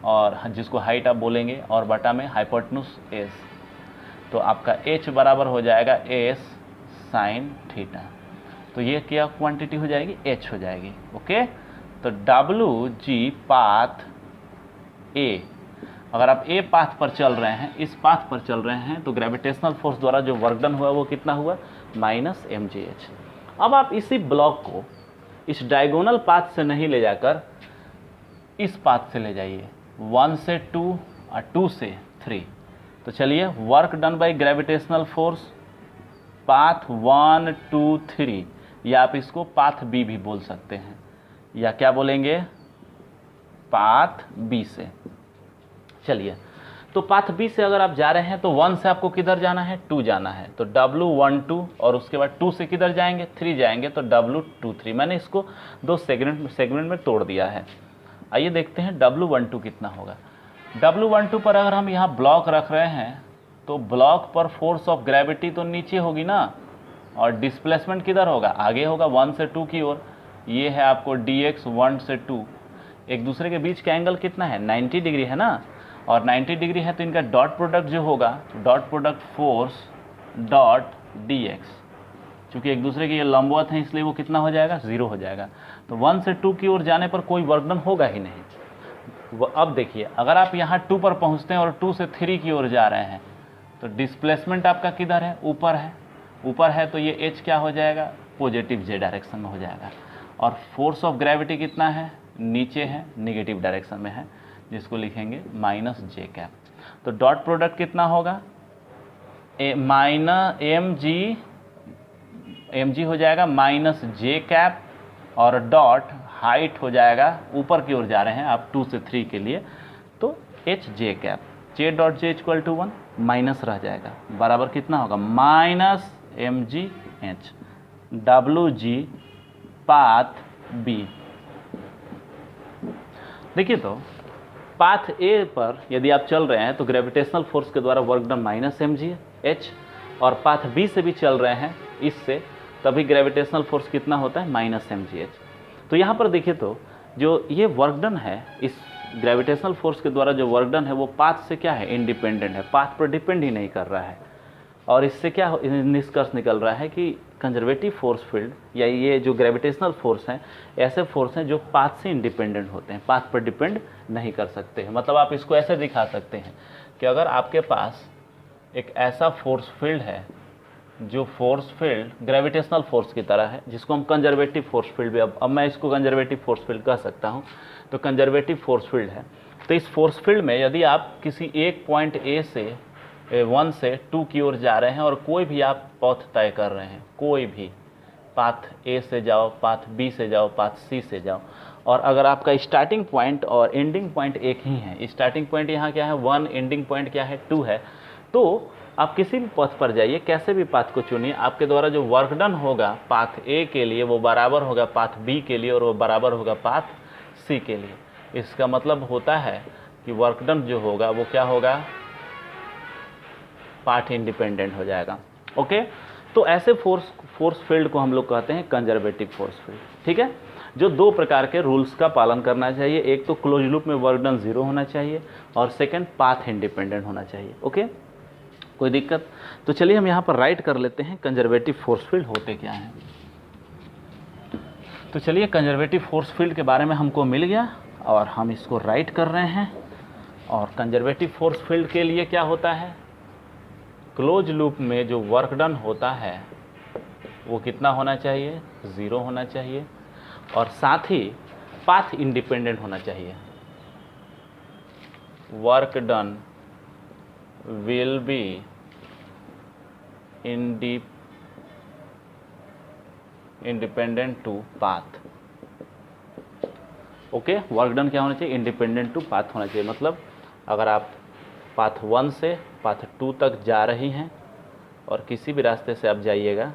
और जिसको हाइट आप बोलेंगे और बटा में हाइपोटेन्यूस S, तो आपका H बराबर हो जाएगा S साइन थीटा। तो ये क्या क्वांटिटी हो जाएगी, H हो जाएगी, ओके। तो WG पाथ A, अगर आप ए पाथ पर चल रहे हैं, इस पाथ पर चल रहे हैं, तो ग्रेविटेशनल फोर्स द्वारा जो वर्क डन हुआ वो कितना हुआ, माइनस mgh। अब आप इसी ब्लॉक को इस डायगोनल पाथ से नहीं ले जाकर इस पाथ से ले जाइए, 1 से 2 और 2 से 3। तो चलिए, work done by gravitational force path 1 2 3, या आप इसको पाथ बी भी बोल सकते हैं, या क्या बोलेंगे, पाथ बी से। चलिए, तो पाथ बी से अगर आप जा रहे हैं तो 1 से आपको किधर जाना है, 2 जाना है, तो W12, और उसके बाद 2 से किधर जाएंगे, 3 जाएंगे, तो W23। मैंने इसको दो सेगमेंट में तोड़ दिया है। आइए देखते हैं W12 कितना होगा। W12 पर अगर हम यहाँ ब्लॉक रख रहे हैं तो ब्लॉक पर फोर्स ऑफ ग्रेविटी तो नीचे होगी ना, और डिस्प्लेसमेंट किधर होगा, आगे होगा 1 से 2 की ओर। ये है आपको dx 1 से 2, एक दूसरे के बीच का एंगल कितना है, 90 डिग्री है ना, और 90 डिग्री है तो इनका डॉट प्रोडक्ट जो होगा, dot product force dot dx, चूंकि एक दूसरे के ये लंबवत हैं इसलिए वो कितना हो जाएगा, 0 हो जाएगा। तो 1 से 2 की ओर जाने पर कोई वर्क डन होगा ही नहीं। अब देखिए, अगर आप यहाँ 2 पर पहुँचते हैं और 2 से 3 की ओर जा रहे हैं तो डिस्प्लेसमेंट आपका किधर है, ऊपर है, ऊपर है, तो ये h क्या हो जाएगा, पॉजिटिव z डायरेक्शन में हो जाएगा। और फोर्स ऑफ ग्रेविटी कितना है, नीचे है, निगेटिव डायरेक्शन में है, जिसको लिखेंगे -j कैप। तो डॉट प्रोडक्ट कितना होगा, mg हो जाएगा -j कैप, और डॉट हाइट हो जाएगा, ऊपर की ओर जा रहे हैं आप 2 से 3 के लिए, तो hj cap, j dot j equal to 1, minus रह जाएगा, बराबर कितना होगा, -mgh wg पाथ b। देखिए, तो पाथ ए पर यदि आप चल रहे हैं तो ग्रेविटेशनल फोर्स के द्वारा वर्क डन -mgh, और पाथ बी से भी चल रहे हैं इससे, तभी ग्रेविटेशनल फोर्स कितना होता है, -mgh। तो यहाँ पर देखिए, तो जो ये वर्क डन है, इस ग्रेविटेशनल फोर्स के द्वारा जो वर्क डन है वो पाथ से क्या है, इंडिपेंडेंट है, पाथ पर डिपेंड ही नहीं कर रहा है। और इससे क्या निष्कर्ष निकल रहा है कि कंजर्वेटिव फोर्स फील्ड या ये जो ग्रेविटेशनल फोर्स हैं, ऐसे फोर्स हैं जो पाथ से इंडिपेंडेंट होते हैं, पाथ पर डिपेंड नहीं कर सकते हैं। मतलब आप इसको ऐसे दिखा सकते हैं कि अगर आपके पास एक ऐसा फोर्स फील्ड है जो फोर्स फील्ड ग्रेविटेशनल फोर्स की तरह है, जिसको हम कंजर्वेटिव फोर्स फील्ड भी, अब मैं इसको कंजर्वेटिव फोर्स फील्ड कह सकता हूँ, तो कंजर्वेटिव फोर्स फील्ड है। तो इस फोर्स फील्ड में यदि आप किसी एक पॉइंट ए से 1 से 2 की ओर जा रहे हैं और कोई भी आप पथ तय कर रहे हैं, कोई भी पाथ ए से जाओ, पाथ बी से जाओ, पाथ सी से जाओ, और अगर आपका स्टार्टिंग पॉइंट और एंडिंग पॉइंट एक ही है, स्टार्टिंग पॉइंट यहाँ क्या है 1, एंडिंग पॉइंट क्या है 2 है, तो आप किसी भी पथ पर जाइए, कैसे भी पाथ को चुनिए, आपके द्वारा जो वर्क डन होगा पाथ ए के लिए वो बराबर होगा पाथ बी के लिए, और वो बराबर होगा पाथ सी के लिए। इसका मतलब होता है कि वर्क डन जो होगा वो क्या होगा, पाथ इंडिपेंडेंट हो जाएगा। ओके, तो ऐसे फोर्स फील्ड को हम लोग कहते हैं कंजर्वेटिव फोर्स फील्ड। ठीक है, जो दो प्रकार के रूल्स का पालन करना चाहिए, एक तो क्लोज लूप में वर्क डन 0 होना चाहिए, और सेकंड पाथ इंडिपेंडेंट होना चाहिए। ओके, कोई दिक्कत? तो चलिए हम यहाँ पर राइट कर लेते हैं कंजर्वेटिव फोर्स फील्ड होते क्या हैं। तो चलिए, कंजर्वेटिव फोर्स फील्ड के बारे में हमको मिल गया और हम इसको राइट कर रहे हैं। और कंजर्वेटिव फोर्स फील्ड के लिए क्या होता है, क्लोज लूप में जो वर्क डन होता है वो कितना होना चाहिए, 0 होना चाहिए, और साथ ही पाथ इंडिपेंडेंट होना चाहिए। Work done will be independent to path. Okay, work done क्या होना चाहिए, इंडिपेंडेंट टू पाथ होना चाहिए। मतलब अगर आप पाथ 1 से पाथ 2 तक जा रही हैं और किसी भी रास्ते से आप जाइएगा,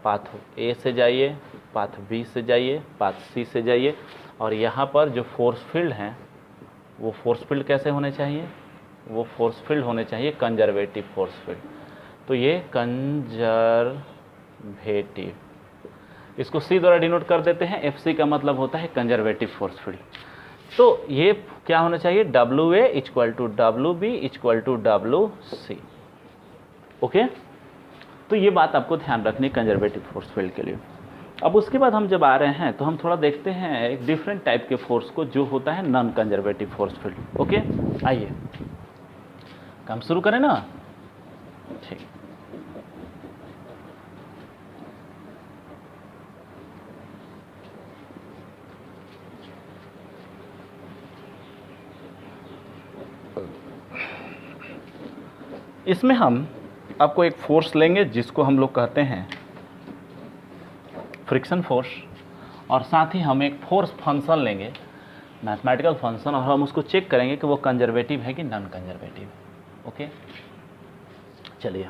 पाथ ए से जाइए, पाथ बी से जाइए, पाथ सी से जाइए, और यहाँ पर जो फोर्स फील्ड हैं वो फोर्स फील्ड कैसे होने चाहिए, वो फोर्स फील्ड होने चाहिए कंजर्वेटिव फोर्स फील्ड। तो ये कंजर्वेटिव, इसको सी द्वारा डिनोट कर देते हैं, एफ सी का मतलब होता है कंजर्वेटिव फोर्स फील्ड। तो ये क्या होना चाहिए, W A equal to W B equal to W C. Okay, तो ये बात आपको ध्यान रखनी कंजर्वेटिव फोर्स फील्ड के लिए। अब उसके बाद हम जब आ रहे हैं तो हम थोड़ा देखते हैं एक डिफरेंट टाइप के फोर्स को, जो होता है non conservative force field. Okay, आइए काम शुरू करें ना। ठीक, इसमें हम आपको एक फोर्स लेंगे जिसको हम लोग कहते हैं फ्रिक्शन फोर्स, और साथ ही हम एक फोर्स फंक्शन लेंगे, मैथमेटिकल फंक्शन, और हम उसको चेक करेंगे कि वो कंजर्वेटिव है कि नॉन कंजर्वेटिव। ओके, चलिए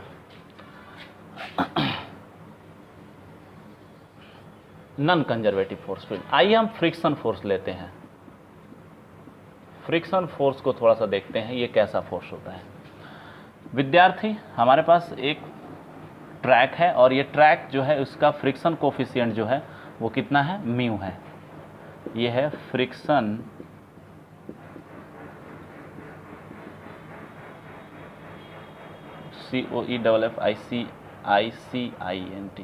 नॉन कंजर्वेटिव फोर्स फील्ड, आइए हम फ्रिक्शन फोर्स लेते हैं। फ्रिक्शन फोर्स को थोड़ा सा देखते हैं, ये कैसा फोर्स होता है। विद्यार्थी, हमारे पास एक ट्रैक है और ये ट्रैक जो है उसका फ्रिक्शन कोफिशिएंट जो है वो कितना है, म्यू है। ये है फ्रिक्शन COEFFICIENT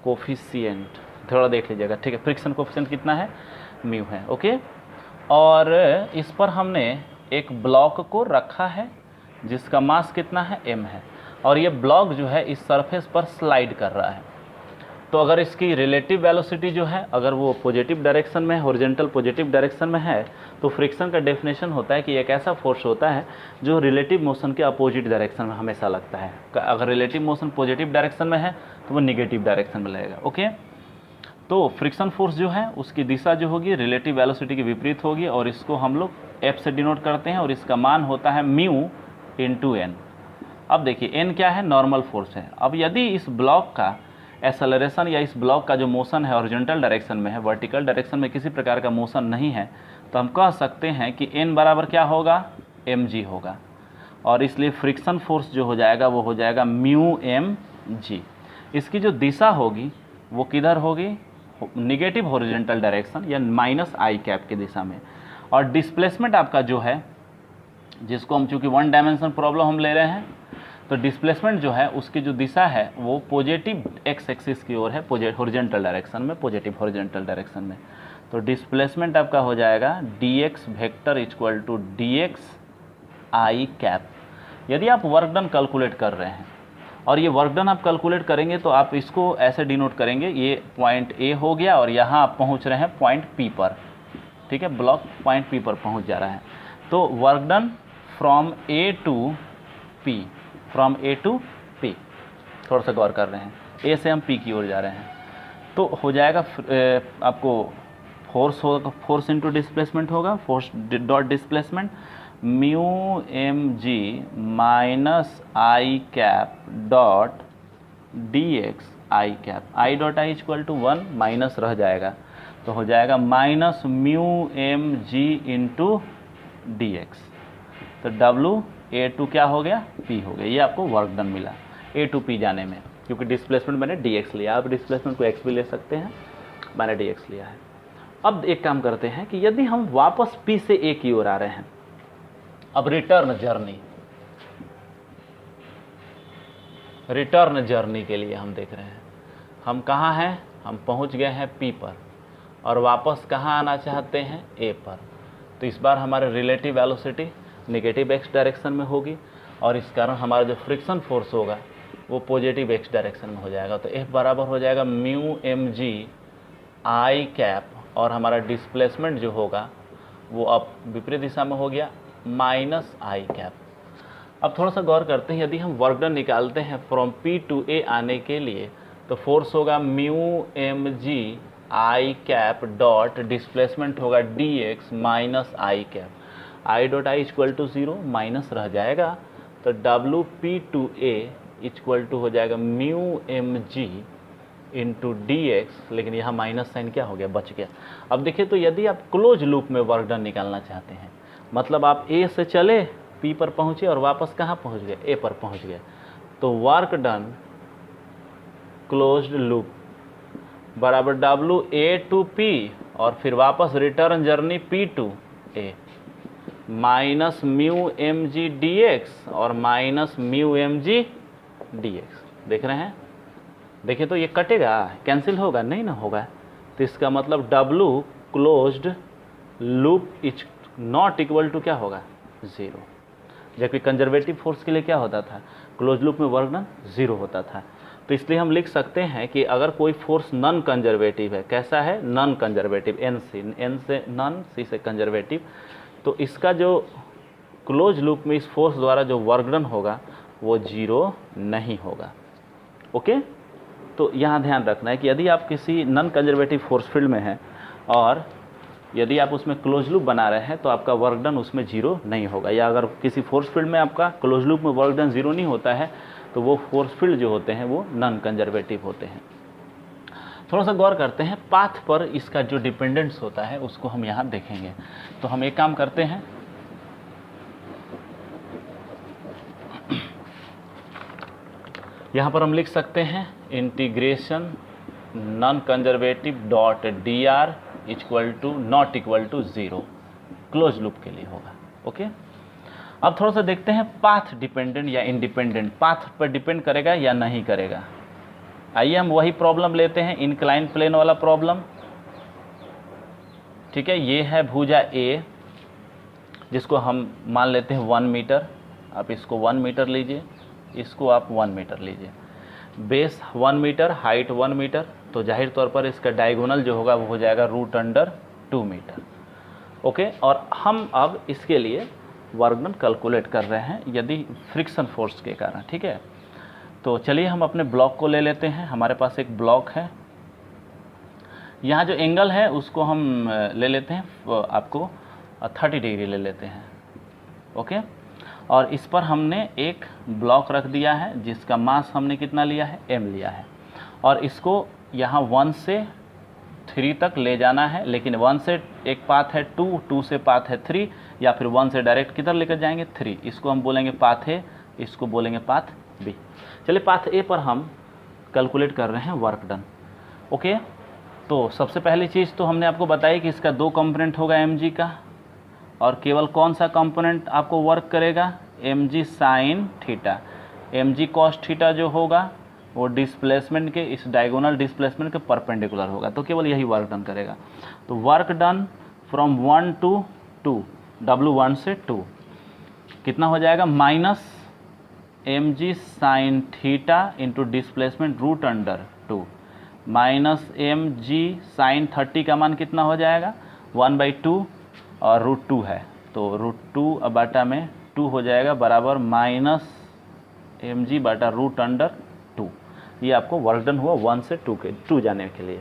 कोफिशिएंट, थोड़ा देख लीजिएगा, ठीक है। फ्रिक्शन कोफिशिएंट कितना है, म्यू है। ओके, और इस पर हमने एक ब्लॉक को रखा है जिसका मास कितना है, m है, और ये ब्लॉक जो है इस सरफेस पर स्लाइड कर रहा है। तो अगर इसकी रिलेटिव वेलोसिटी जो है, अगर वो पॉजिटिव डायरेक्शन में, हॉरिजॉन्टल पॉजिटिव डायरेक्शन में है, तो फ्रिक्शन का डेफिनेशन होता है कि एक ऐसा फोर्स होता है जो रिलेटिव मोशन के अपोजिट डायरेक्शन में हमेशा लगता है। अगर रिलेटिव मोशन पॉजिटिव डायरेक्शन में है तो वो निगेटिव डायरेक्शन में लगेगा। ओके, तो फ्रिक्शन फोर्स जो है उसकी दिशा जो होगी रिलेटिव वेलोसिटी के विपरीत होगी, और इसको हम लोग F से डिनोट करते हैं, और इसका मान होता है म्यू इंटू एन। अब देखिए एन क्या है, नॉर्मल फोर्स है। अब यदि इस ब्लॉक का एक्सेलरेशन या इस ब्लॉक का जो मोशन है हॉरिजॉन्टल डायरेक्शन में है, वर्टिकल डायरेक्शन में किसी प्रकार का मोशन नहीं है, तो हम कह सकते हैं कि n बराबर क्या होगा, mg होगा, और इसलिए फ्रिक्शन फोर्स जो हो जाएगा वो हो जाएगा म्यू mg। इसकी जो दिशा होगी वो किधर होगी, निगेटिव हॉरिजॉन्टल डायरेक्शन या माइनस आई कैप की दिशा में, और डिस्प्लेसमेंट आपका जो है, जिसको हम चूँकि वन डायमेंशन प्रॉब्लम हम ले रहे हैं, तो डिस्प्लेसमेंट जो है उसकी जो दिशा है वो पॉजिटिव एक्स एक्सिस की ओर है, हॉरिजॉन्टल डायरेक्शन में, पॉजिटिव हॉरिजॉन्टल डायरेक्शन में। तो डिस्प्लेसमेंट आपका हो जाएगा dx vector equal to dx I cap. यदि आप वर्क डन कैलकुलेट कर रहे हैं, और ये वर्क डन आप कैलकुलेट करेंगे तो आप इसको ऐसे डिनोट करेंगे, ये पॉइंट A हो गया और यहाँ आप पहुँच रहे हैं पॉइंट P पर, ठीक है, ब्लॉक पॉइंट P पर पहुँच जा रहा है। तो work done from A to P, from A to P, थोड़ा सा गौर कर रहे हैं, A से हम P की ओर जा रहे हैं, तो हो जाएगा आपको फोर्स होगा, फोर्स इंटू डिस्प्लेसमेंट होगा, force dot displacement mu mg minus I cap dot dx I cap, I dot I equal to 1 minus रह जाएगा, तो हो जाएगा minus mu mg into dx। तो W A2 क्या हो गया, P हो गया। ये आपको वर्क डन मिला A टू P जाने में, क्योंकि डिस्प्लेसमेंट मैंने dx लिया, आप डिस्प्लेसमेंट को x भी ले सकते हैं, मैंने dx लिया है। अब एक काम करते हैं कि यदि हम वापस P से A की ओर आ रहे हैं, अब रिटर्न जर्नी के लिए हम देख रहे हैं, हम कहाँ हैं, हम पहुँच गए हैं P पर, और वापस कहाँ आना चाहते हैं, A पर। तो इस बार हमारे relative velocity negative x direction में होगी, और इस कारण हमारा जो फ्रिक्शन फोर्स होगा वो पॉजिटिव x डायरेक्शन में हो जाएगा। तो F बराबर हो जाएगा म्यू mg आई कैप, और हमारा डिस्प्लेसमेंट जो होगा वो अब विपरीत दिशा में हो गया, माइनस आई कैप। अब थोड़ा सा गौर करते हैं, यदि हम वर्क डन निकालते हैं फ्रॉम P टू A आने के लिए, तो फोर्स होगा mu mg I cap dot displacement होगा dx minus I cap, I dot I equal to 0, minus रह जाएगा, तो W P to A equal to हो जाएगा म्यू mg इंटू dx, लेकिन यहाँ माइनस साइन क्या हो गया, बच गया। अब देखिए, तो यदि आप क्लोज लूप में वर्क डन निकालना चाहते हैं, मतलब आप A से चले P पर पहुँचे और वापस कहाँ पहुँच गए, A पर पहुँच गए, तो वर्क डन क्लोज्ड लूप बराबर W A टू P, और फिर वापस return journey P to A, minus mu mg dx और माइनस म्यू mg dx। देख रहे हैं, देखिए तो ये कटेगा, कैंसिल होगा, नहीं ना होगा, तो इसका मतलब W closed loop is not equal to क्या होगा, 0, जबकि कंजर्वेटिव फोर्स के लिए क्या होता था, क्लोज लूप में वर्क डन 0 होता था। तो इसलिए हम लिख सकते हैं कि अगर कोई फोर्स नॉन कंजर्वेटिव है, कैसा है, नॉन कंजर्वेटिव, n से नॉन, C से कंजर्वेटिव, तो इसका जो क्लोज लूप में इस फोर्स द्वारा जो वर्क डन होगा वो 0 नहीं होगा। ओके, तो यहाँ ध्यान रखना है कि यदि आप किसी नॉन कंजर्वेटिव फोर्स फील्ड में हैं और यदि आप उसमें क्लोज लूप बना रहे हैं तो आपका वर्क डन उसमें 0 नहीं होगा, या अगर किसी फोर्स फील्ड में आपका क्लोज लूप में वर्क डन 0 नहीं होता है तो वो फोर्स फील्ड जो होते हैं वो नॉन कंजर्वेटिव होते हैं। थोड़ा सा गौर करते हैं, पाथ पर इसका जो डिपेंडेंस होता है उसको हम यहाँ देखेंगे। तो हम एक काम करते हैं, यहाँ पर हम लिख सकते हैं integration non conservative dot dr equal to not equal to 0 close loop के लिए होगा। ओके, अब थोड़ा सा देखते हैं पाथ डिपेंडेंट या इंडिपेंडेंट, पाथ पर डिपेंड करेगा या नहीं करेगा। आइए हम वही प्रॉब्लम लेते हैं, इंक्लाइन प्लेन वाला प्रॉब्लम। ठीक है, ये है भुजा A जिसको हम मान लेते हैं 1 मीटर। आप इसको 1 मीटर लीजिए, इसको आप 1 मीटर लीजिए। बेस 1 मीटर, हाइट 1 मीटर, तो जाहिर तौर पर इसका डायगोनल जो होगा वो हो जाएगा √2 मीटर। ओके, और हम अब इसके लिए वर्क डन कैलकुलेट कर रहे हैं यदि फ्रिक्शन फोर्स के कारण। ठीक है, तो चलिए हम अपने ब्लॉक को ले लेते हैं। हमारे पास एक ब्लॉक है, यहाँ जो एंगल है उसको हम ले लेते हैं, आपको 30 डिग्री ले लेते हैं। ओके, और इस पर हमने एक ब्लॉक रख दिया है जिसका मास हमने कितना लिया है, m लिया है, और इसको यहाँ 1 से 3 तक ले जाना है। लेकिन 1 से एक पाथ है 2, 2 से पाथ है 3, या फिर 1 से डायरेक्ट किधर लेकर जाएंगे 3। इसको हम बोलेंगे पाथ A, इसको बोलेंगे पाथ B। चलिए पाथ A पर हम कैलकुलेट कर रहे हैं वर्क डन। ओके, तो सबसे पहली चीज़ तो हमने आपको बताई कि इसका 2 कंपोनेंट होगा mg का, और केवल कौन सा कंपोनेंट आपको वर्क करेगा, mg sine theta. mg cos theta जो होगा वो डिस्प्लेसमेंट के, इस डायगोनल डिस्प्लेसमेंट के परपेंडिकुलर होगा, तो केवल यही वर्क डन करेगा। तो work done from 1 to 2, W1 से 2 कितना हो जाएगा, minus mg sine theta into displacement √2 minus mg sine 30 का मान कितना हो जाएगा, 1/2 और √2 है तो √2 बाटा में 2 हो जाएगा बराबर माइनस mg बाटा √2। ये आपको वर्क डन हुआ 1 से 2 जाने के लिए।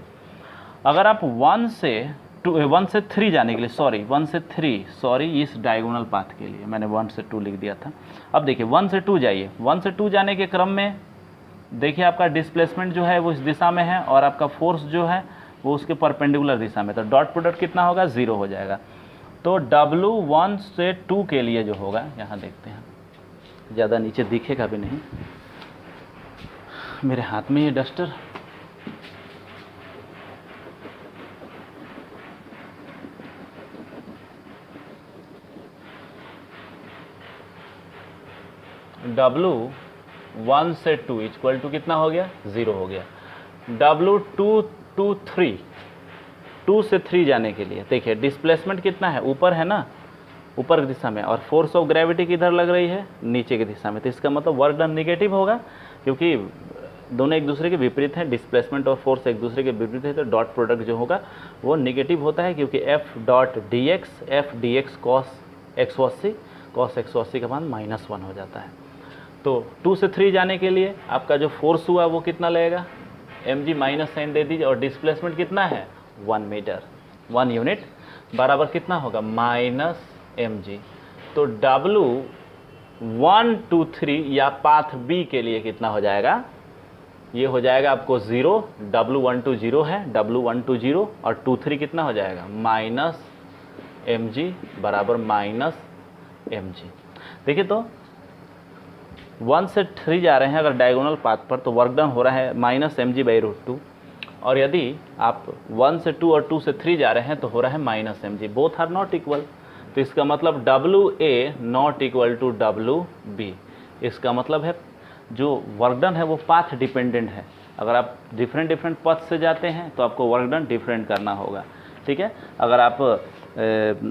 अगर आप 1 से 3 जाने के लिए, 1 से 3 इस डायगोनल पाथ के लिए मैंने 1 से 2 लिख दिया था। अब देखिए 1 से 2 जाइए, 1 से 2 जाने के क्रम में देखिए आपका डिस्प्लेसमेंट जो है वो इस दिशा में है और आपका फोर्स जो है वो उसके परपेंडिकुलर दिशा में, तो डॉट प्रोडक्ट कितना होगा, 0 हो जाएगा। तो W1 से 2 के लिए जो होगा, यहाँ देखते हैं, ज़्यादा नीचे दिखेगा भी नहीं, मेरे हाथ में ये डस्टर, W1 से 2 इक्वल टू कितना हो गया, 0 हो गया। W2 to 3, 2 से 3 जाने के लिए देखिए डिस्प्लेसमेंट कितना है, ऊपर है ना, ऊपर की दिशा में, और फोर्स ऑफ ग्रेविटी किधर लग रही है, नीचे की दिशा में। तो इसका मतलब वर्क डन निगेटिव होगा, क्योंकि दोनों एक दूसरे के विपरीत हैं, डिस्प्लेसमेंट और फोर्स एक दूसरे के विपरीत है, तो डॉट प्रोडक्ट जो होगा वो निगेटिव होता है, क्योंकि f dx cos 180 का मान -1 हो जाता है। तो 2 से 3 जाने के लिए आपका जो फोर्स हुआ वो कितना लगेगा, mg माइनस साइन दे दीजिए, और डिस्प्लेसमेंट कितना है, 1 मीटर, 1 यूनिट बराबर कितना होगा, -mg। तो W1 to 3 या पाथ B के लिए कितना हो जाएगा, ये हो जाएगा आपको 0, W1 to 0 है, W1 to 0, और 2 3 कितना हो जाएगा, -mg बराबर -mg। देखिए तो 1 से 3 जा रहे हैं अगर डायगोनल पाथ पर, तो वर्क डन हो रहा है -mg/√2, और यदि आप 1 से 2 और 2 से 3 जा रहे हैं तो हो रहा है -mg। Both are not equal, तो इसका मतलब WA not equal to WB। इसका मतलब है जो वर्क डन है वो पाथ डिपेंडेंट है। अगर आप डिफरेंट पथ से जाते हैं तो आपको वर्क डन डिफरेंट करना होगा। ठीक है, अगर आप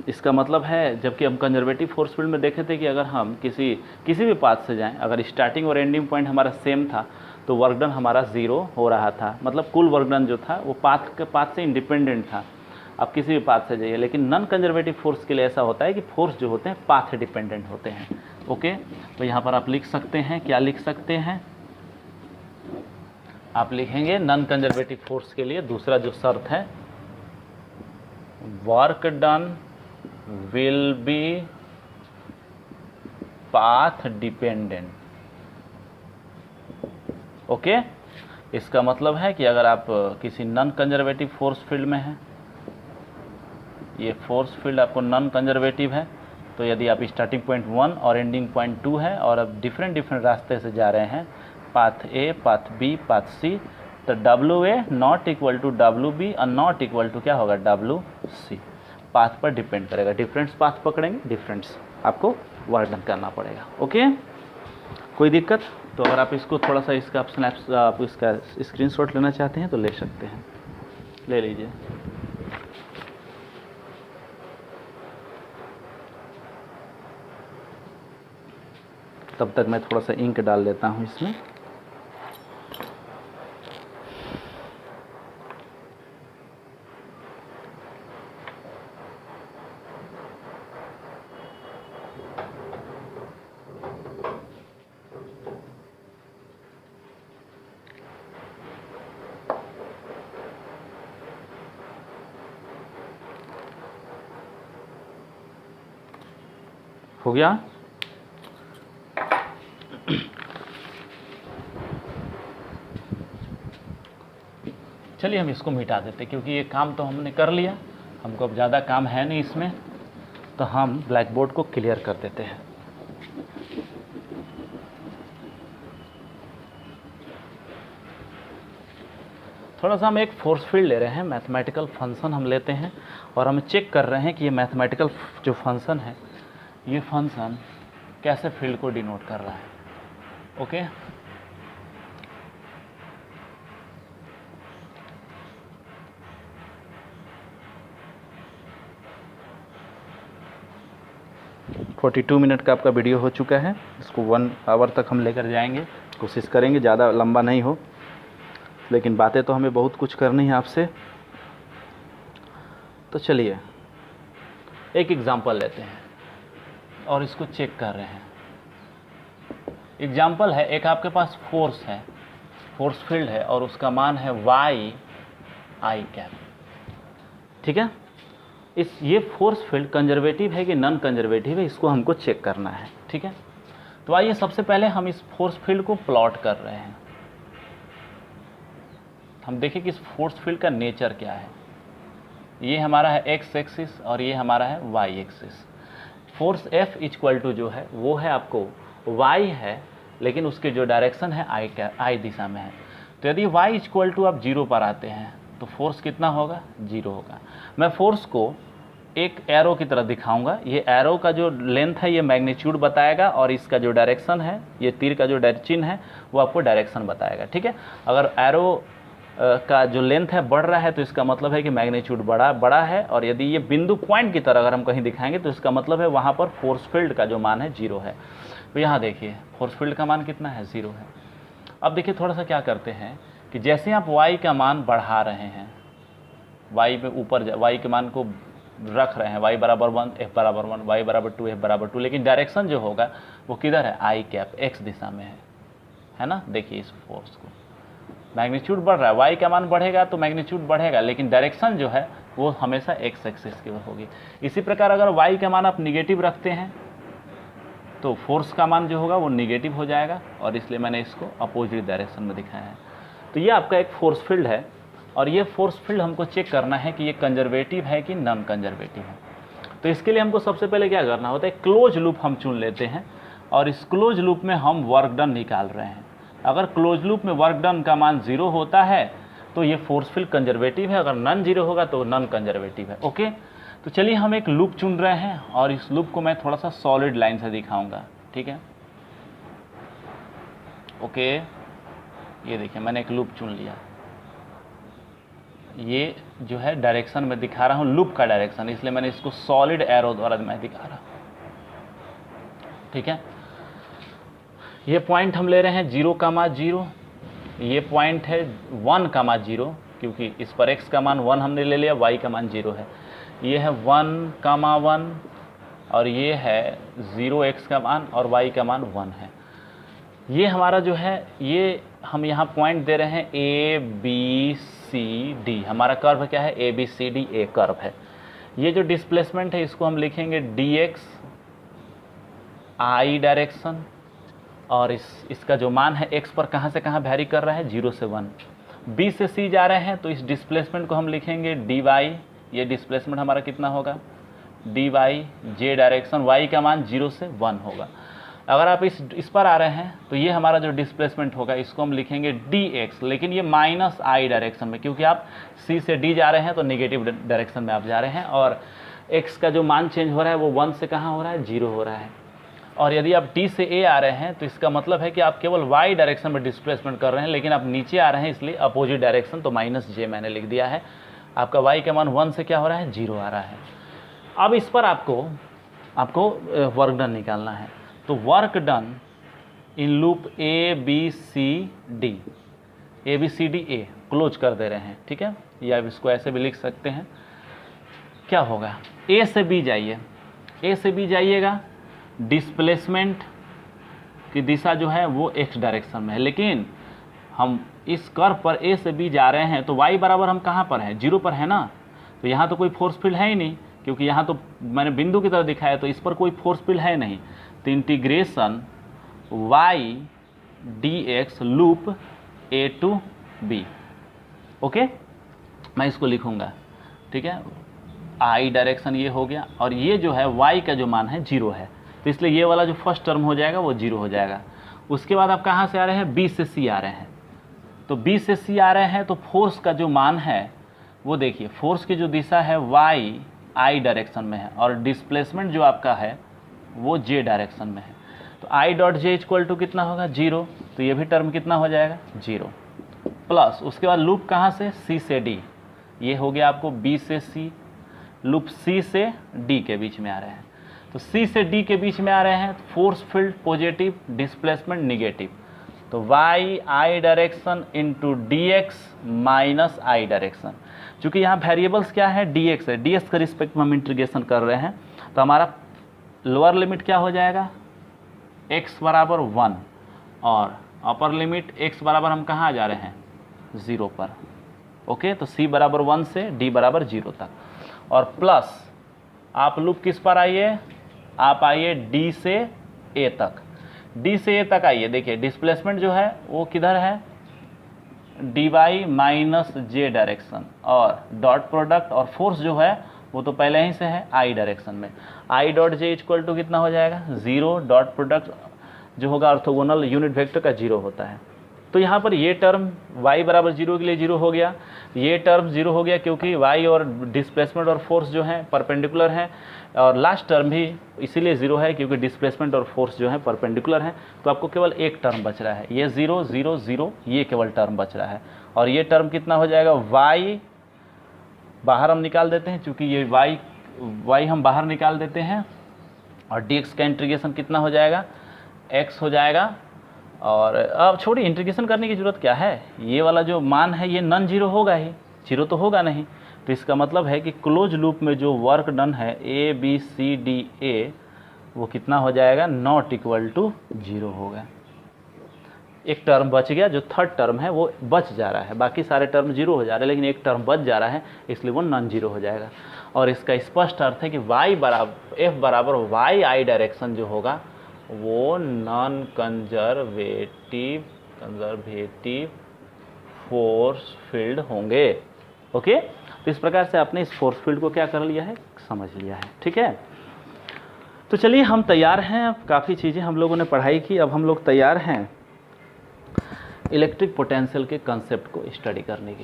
इसका मतलब है, जबकि हम कंजर्वेटिव फोर्स फील्ड में देखे थे कि अगर हम किसी भी पाथ से जाएं, अगर स्टार्टिंग और एंडिंग पॉइंट हमारा सेम था तो वर्क डन हमारा 0 हो रहा था, मतलब कुल वर्क डन जो था वो पाथ से इंडिपेंडेंट था। आप किसी भी पाथ से जाइए, लेकिन नॉन कंजर्वेटिव फोर्स के लिए ऐसा होता है कि फोर्स जो होते हैं पाथ डिपेंडेंट होते हैं। ओके, तो यहाँ पर आप लिख सकते हैं, क्या लिख सकते हैं, आप लिखेंगे नॉन कंजर्वेटिव फोर्स के लिए दूसरा जो शर्त है, work done will B path dependent. Okay, इसका मतलब है कि अगर आप किसी नॉन कंजर्वेटिव फोर्स फील्ड में हैं, ये फोर्स फील्ड आपको नॉन कंजर्वेटिव है, तो यदि आप स्टार्टिंग पॉइंट 1 और एंडिंग पॉइंट 2 है और अब डिफरेंट रास्ते से जा रहे हैं, path A, path B, path C, तो WA not equal to WB और नॉट इक्वल टू क्या होगा, WC। पाथ पर डिपेंड करेगा, डिफरेंट पाथ पकड़ेंगे, डिफरेंट आपको वर्क डन करना पड़ेगा। ओके, कोई दिक्कत? तो अगर आप इसको थोड़ा सा इसका आप इसका स्क्रीनशॉट लेना चाहते हैं तो ले सकते हैं, ले लीजिए। तब तक मैं थोड़ा सा इंक डाल लेता हूँ इसमें। हो गया? चलिए हम इसको मिटा देते, क्योंकि ये काम तो हमने कर लिया, हमको अब ज़्यादा काम है नहीं इसमें, तो हम ब्लैक बोर्ड को क्लियर कर देते हैं। थोड़ा सा हम एक फोर्स फील्ड ले रहे हैं, मैथमेटिकल फंक्शन हम लेते हैं और हम चेक कर रहे हैं कि ये मैथमेटिकल जो फंक्शन है, ये फंक्शन कैसे फील्ड को डिनोट कर रहा है। ओके, फोर्टी 42 मिनट का आपका वीडियो हो चुका है, इसको 1 आवर तक हम लेकर जाएंगे, कोशिश करेंगे ज़्यादा लंबा नहीं हो, लेकिन बातें तो हमें बहुत कुछ करनी है आपसे। तो चलिए एक एग्जांपल लेते हैं और इसको चेक कर रहे हैं। एग्जांपल है, एक आपके पास फोर्स है, फोर्स फील्ड है और उसका मान है y I कैप। ठीक है, ये फोर्स फील्ड कंजर्वेटिव है कि नॉन कंजर्वेटिव है, इसको हमको चेक करना है। ठीक है, तो आइए सबसे पहले हम इस फोर्स फील्ड को प्लॉट कर रहे हैं। हम देखें कि इस फोर्स फील्ड का नेचर क्या है। ये हमारा है x एक्सिस और ये हमारा है y axis. Force F equal to जो है वो है आपको y है, लेकिन उसके जो डायरेक्शन है I दिशा में है। तो यदि y इक्वल टू आप 0 पर आते हैं तो फोर्स कितना होगा, 0 होगा। मैं फोर्स को एक एरो की तरह दिखाऊंगा, ये एरो का जो लेंथ है ये मैग्नीट्यूड बताएगा और इसका जो डायरेक्शन है, ये तीर का जो चिन्ह है वो आपको डायरेक्शन बताएगा। ठीक है, अगर एरो का जो लेंथ है बढ़ रहा है तो इसका मतलब है कि मैग्नीट्यूड बड़ा है, और यदि ये बिंदु पॉइंट की तरह अगर हम कहीं दिखाएंगे तो इसका मतलब है वहाँ पर फोर्स फील्ड का जो मान है 0 है। तो यहाँ देखिए फोर्स फील्ड का मान कितना है, 0 है। अब देखिए थोड़ा सा क्या करते हैं कि जैसे आप y का मान बढ़ा रहे हैं, y पे ऊपर y के मान को रख रहे हैं, y बराबर 1 f बराबर 1, y बराबर 2 f बराबर 2, लेकिन डायरेक्शन जो होगा वो किधर है, I कैप x दिशा में है ना। देखिए इस फोर्स को, मैग्नीट्यूड बढ़ रहा है, y का मान बढ़ेगा तो मैग्नीट्यूड बढ़ेगा, लेकिन डायरेक्शन जो है वो हमेशा x एक्सिस की ओर होगी। इसी प्रकार अगर y का मान आप निगेटिव रखते हैं तो फोर्स का मान जो होगा वो निगेटिव हो जाएगा, और इसलिए मैंने इसको अपोजिट डायरेक्शन में दिखाया है। तो ये आपका एक फोर्स फील्ड है, और ये फोर्स फील्ड हमको चेक करना है कि ये कंजर्वेटिव है कि नॉन कंजर्वेटिव है। तो इसके लिए हमको सबसे पहले क्या करना होता है, क्लोज लूप हम चुन लेते हैं और इस क्लोज लूप में हम वर्क डन निकाल रहे हैं। अगर क्लोज लूप में वर्क डन का मान 0 होता है तो ये फोर्स फील्ड कंजर्वेटिव है, अगर नॉन 0 होगा तो नॉन कंजर्वेटिव है। ओके, तो चलिए हम एक लूप चुन रहे हैं और इस लूप को मैं थोड़ा सा सॉलिड लाइन से दिखाऊंगा। ठीक है, ओके, ये देखिए मैंने एक लूप चुन लिया, ये जो है डायरेक्शन में दिखा रहा हूँ, लूप का डायरेक्शन, इसलिए मैंने इसको सॉलिड एरो द्वारा मैं दिखा रहा हूँ। ठीक है, ये पॉइंट हम ले रहे हैं 0,0, ये पॉइंट है 1,0, क्योंकि इस पर x का मान 1 हमने ले लिया, y का मान 0 है। ये है 1,1, और ये है 0x का मान और y का मान 1 है। ये हमारा जो है ये हम यहाँ पॉइंट दे रहे हैं ABCD, हमारा कर्व क्या है ABCD ए कर्व है। ये जो डिस्प्लेसमेंट है इसको हम लिखेंगे dx i डायरेक्शन, और इसका जो मान है x पर कहाँ से कहाँ वैरी कर रहा है 0 से 1। B से C जा रहे हैं तो इस डिस्प्लेसमेंट को हम लिखेंगे dy, ये डिस्प्लेसमेंट हमारा कितना होगा dy j डायरेक्शन, y का मान 0 से 1 होगा। अगर आप इस पर आ रहे हैं तो ये हमारा जो डिस्प्लेसमेंट होगा इसको हम लिखेंगे dx, लेकिन ये माइनस i डायरेक्शन में, क्योंकि आप C से D जा रहे हैं तो नेगेटिव डायरेक्शन में आप जा रहे हैं, और x का जो मान चेंज हो रहा है वो 1 से कहाँ हो रहा है 0 हो रहा है। और यदि आप D से A आ रहे हैं तो इसका मतलब है कि आप केवल y डायरेक्शन में डिस्प्लेसमेंट कर रहे हैं, लेकिन आप नीचे आ रहे हैं इसलिए अपोजिट डायरेक्शन, तो माइनस j मैंने लिख दिया है। आपका y का मान 1 से क्या हो रहा है 0 आ रहा है। अब इस पर आपको वर्क डन निकालना है, तो work done in loop ABCD close कर दे रहे हैं, ठीक है, या आप इसको ऐसे भी लिख सकते हैं। क्या होगा A से B जाइए, A से B जाइएगा, डिस्प्लेसमेंट की दिशा जो है वो x डायरेक्शन में है, लेकिन हम इस कर्व पर A से B जा रहे हैं तो y बराबर हम कहाँ पर है 0 पर है ना, तो यहाँ तो कोई फोर्स फील्ड है ही नहीं, क्योंकि यहाँ तो मैंने बिंदु की तरह दिखाया तो इस पर कोई फोर्स फील्ड है नहीं। तो integration y dx loop A to B, okay, मैं इसको लिखूंगा, ठीक है, i डायरेक्शन ये हो गया, और ये जो है y का जो मान है 0 है, तो इसलिए ये वाला जो फर्स्ट टर्म हो जाएगा वो 0 हो जाएगा। उसके बाद आप कहाँ से आ रहे हैं B से C आ रहे हैं, तो B से C आ रहे हैं तो फोर्स का जो मान है वो देखिए, फोर्स की जो दिशा है y i डायरेक्शन में है, और डिस्प्लेसमेंट जो आपका है वो j डायरेक्शन में है, तो i dot j equal to कितना होगा 0, तो ये भी टर्म कितना हो जाएगा 0, प्लस उसके बाद लूप कहाँ से C से D, ये हो गया आपको B से C, लूप C से D के बीच में आ रहे हैं, तो C से D के बीच में आ रहे हैं, force field positive, displacement negative, तो y i direction into dx minus i direction. चूँकि यहाँ वेरिएबल्स क्या है dx है, dx के रिस्पेक्ट में हम इंटीग्रेशन कर रहे हैं, तो हमारा लोअर लिमिट क्या हो जाएगा x बराबर 1, और अपर लिमिट x बराबर हम कहाँ जा रहे हैं 0 पर, ओके, तो c बराबर 1 से d बराबर 0 तक, और प्लस आप लूप किस पर आइए, आप आइए d से a तक, d से a तक आइए, देखिए डिस्प्लेसमेंट जो है वो किधर है dy माइनस j डायरेक्शन, और डॉट प्रोडक्ट और फोर्स जो है वो तो पहले ही से है i डायरेक्शन में, i dot j equal to कितना हो जाएगा 0, डॉट प्रोडक्ट जो होगा ऑर्थोगोनल यूनिट वेक्टर का 0 होता है। तो यहाँ पर ये टर्म y बराबर 0 के लिए 0 हो गया, ये टर्म 0 हो गया क्योंकि y और डिस्प्लेसमेंट और फोर्स जो है परपेंडिकुलर हैं, और लास्ट टर्म भी इसीलिए 0 है क्योंकि डिस्प्लेसमेंट और फोर्स जो है परपेंडिकुलर हैं, तो आपको केवल एक टर्म बच रहा है, ये 0 0 0, ये केवल टर्म बच रहा है, और ये टर्म कितना हो जाएगा y बाहर हम निकाल देते हैं, चूँकि ये y हम बाहर निकाल देते हैं, और dx का इंटीग्रेशन कितना हो जाएगा x हो जाएगा, और अब छोड़िए इंटीग्रेशन करने की ज़रूरत क्या है, ये वाला जो मान है ये नॉन जीरो होगा ही, जीरो तो होगा नहीं, तो इसका मतलब है कि क्लोज लूप में जो वर्क डन है ABCDA वो कितना हो जाएगा नॉट इक्वल टू 0 होगा। एक टर्म बच गया, जो थर्ड टर्म है वो बच जा रहा है, बाकी सारे टर्म 0 हो जा रहे हैं, लेकिन एक टर्म बच जा रहा है इसलिए वो नॉन जीरो हो जाएगा। और इसका स्पष्ट अर्थ है कि f बराबर y i डायरेक्शन जो होगा वो नॉन कंजर्वेटिव फोर्स फील्ड होंगे, ओके। तो इस प्रकार से आपने इस फोर्स फील्ड को क्या कर लिया है, समझ लिया है, ठीक है। तो चलिए हम तैयार हैं, काफ़ी चीज़ें हम लोगों ने पढ़ाई की, अब हम लोग तैयार हैं इलेक्ट्रिक पोटेंशियल के कंसेप्ट को स्टडी करने के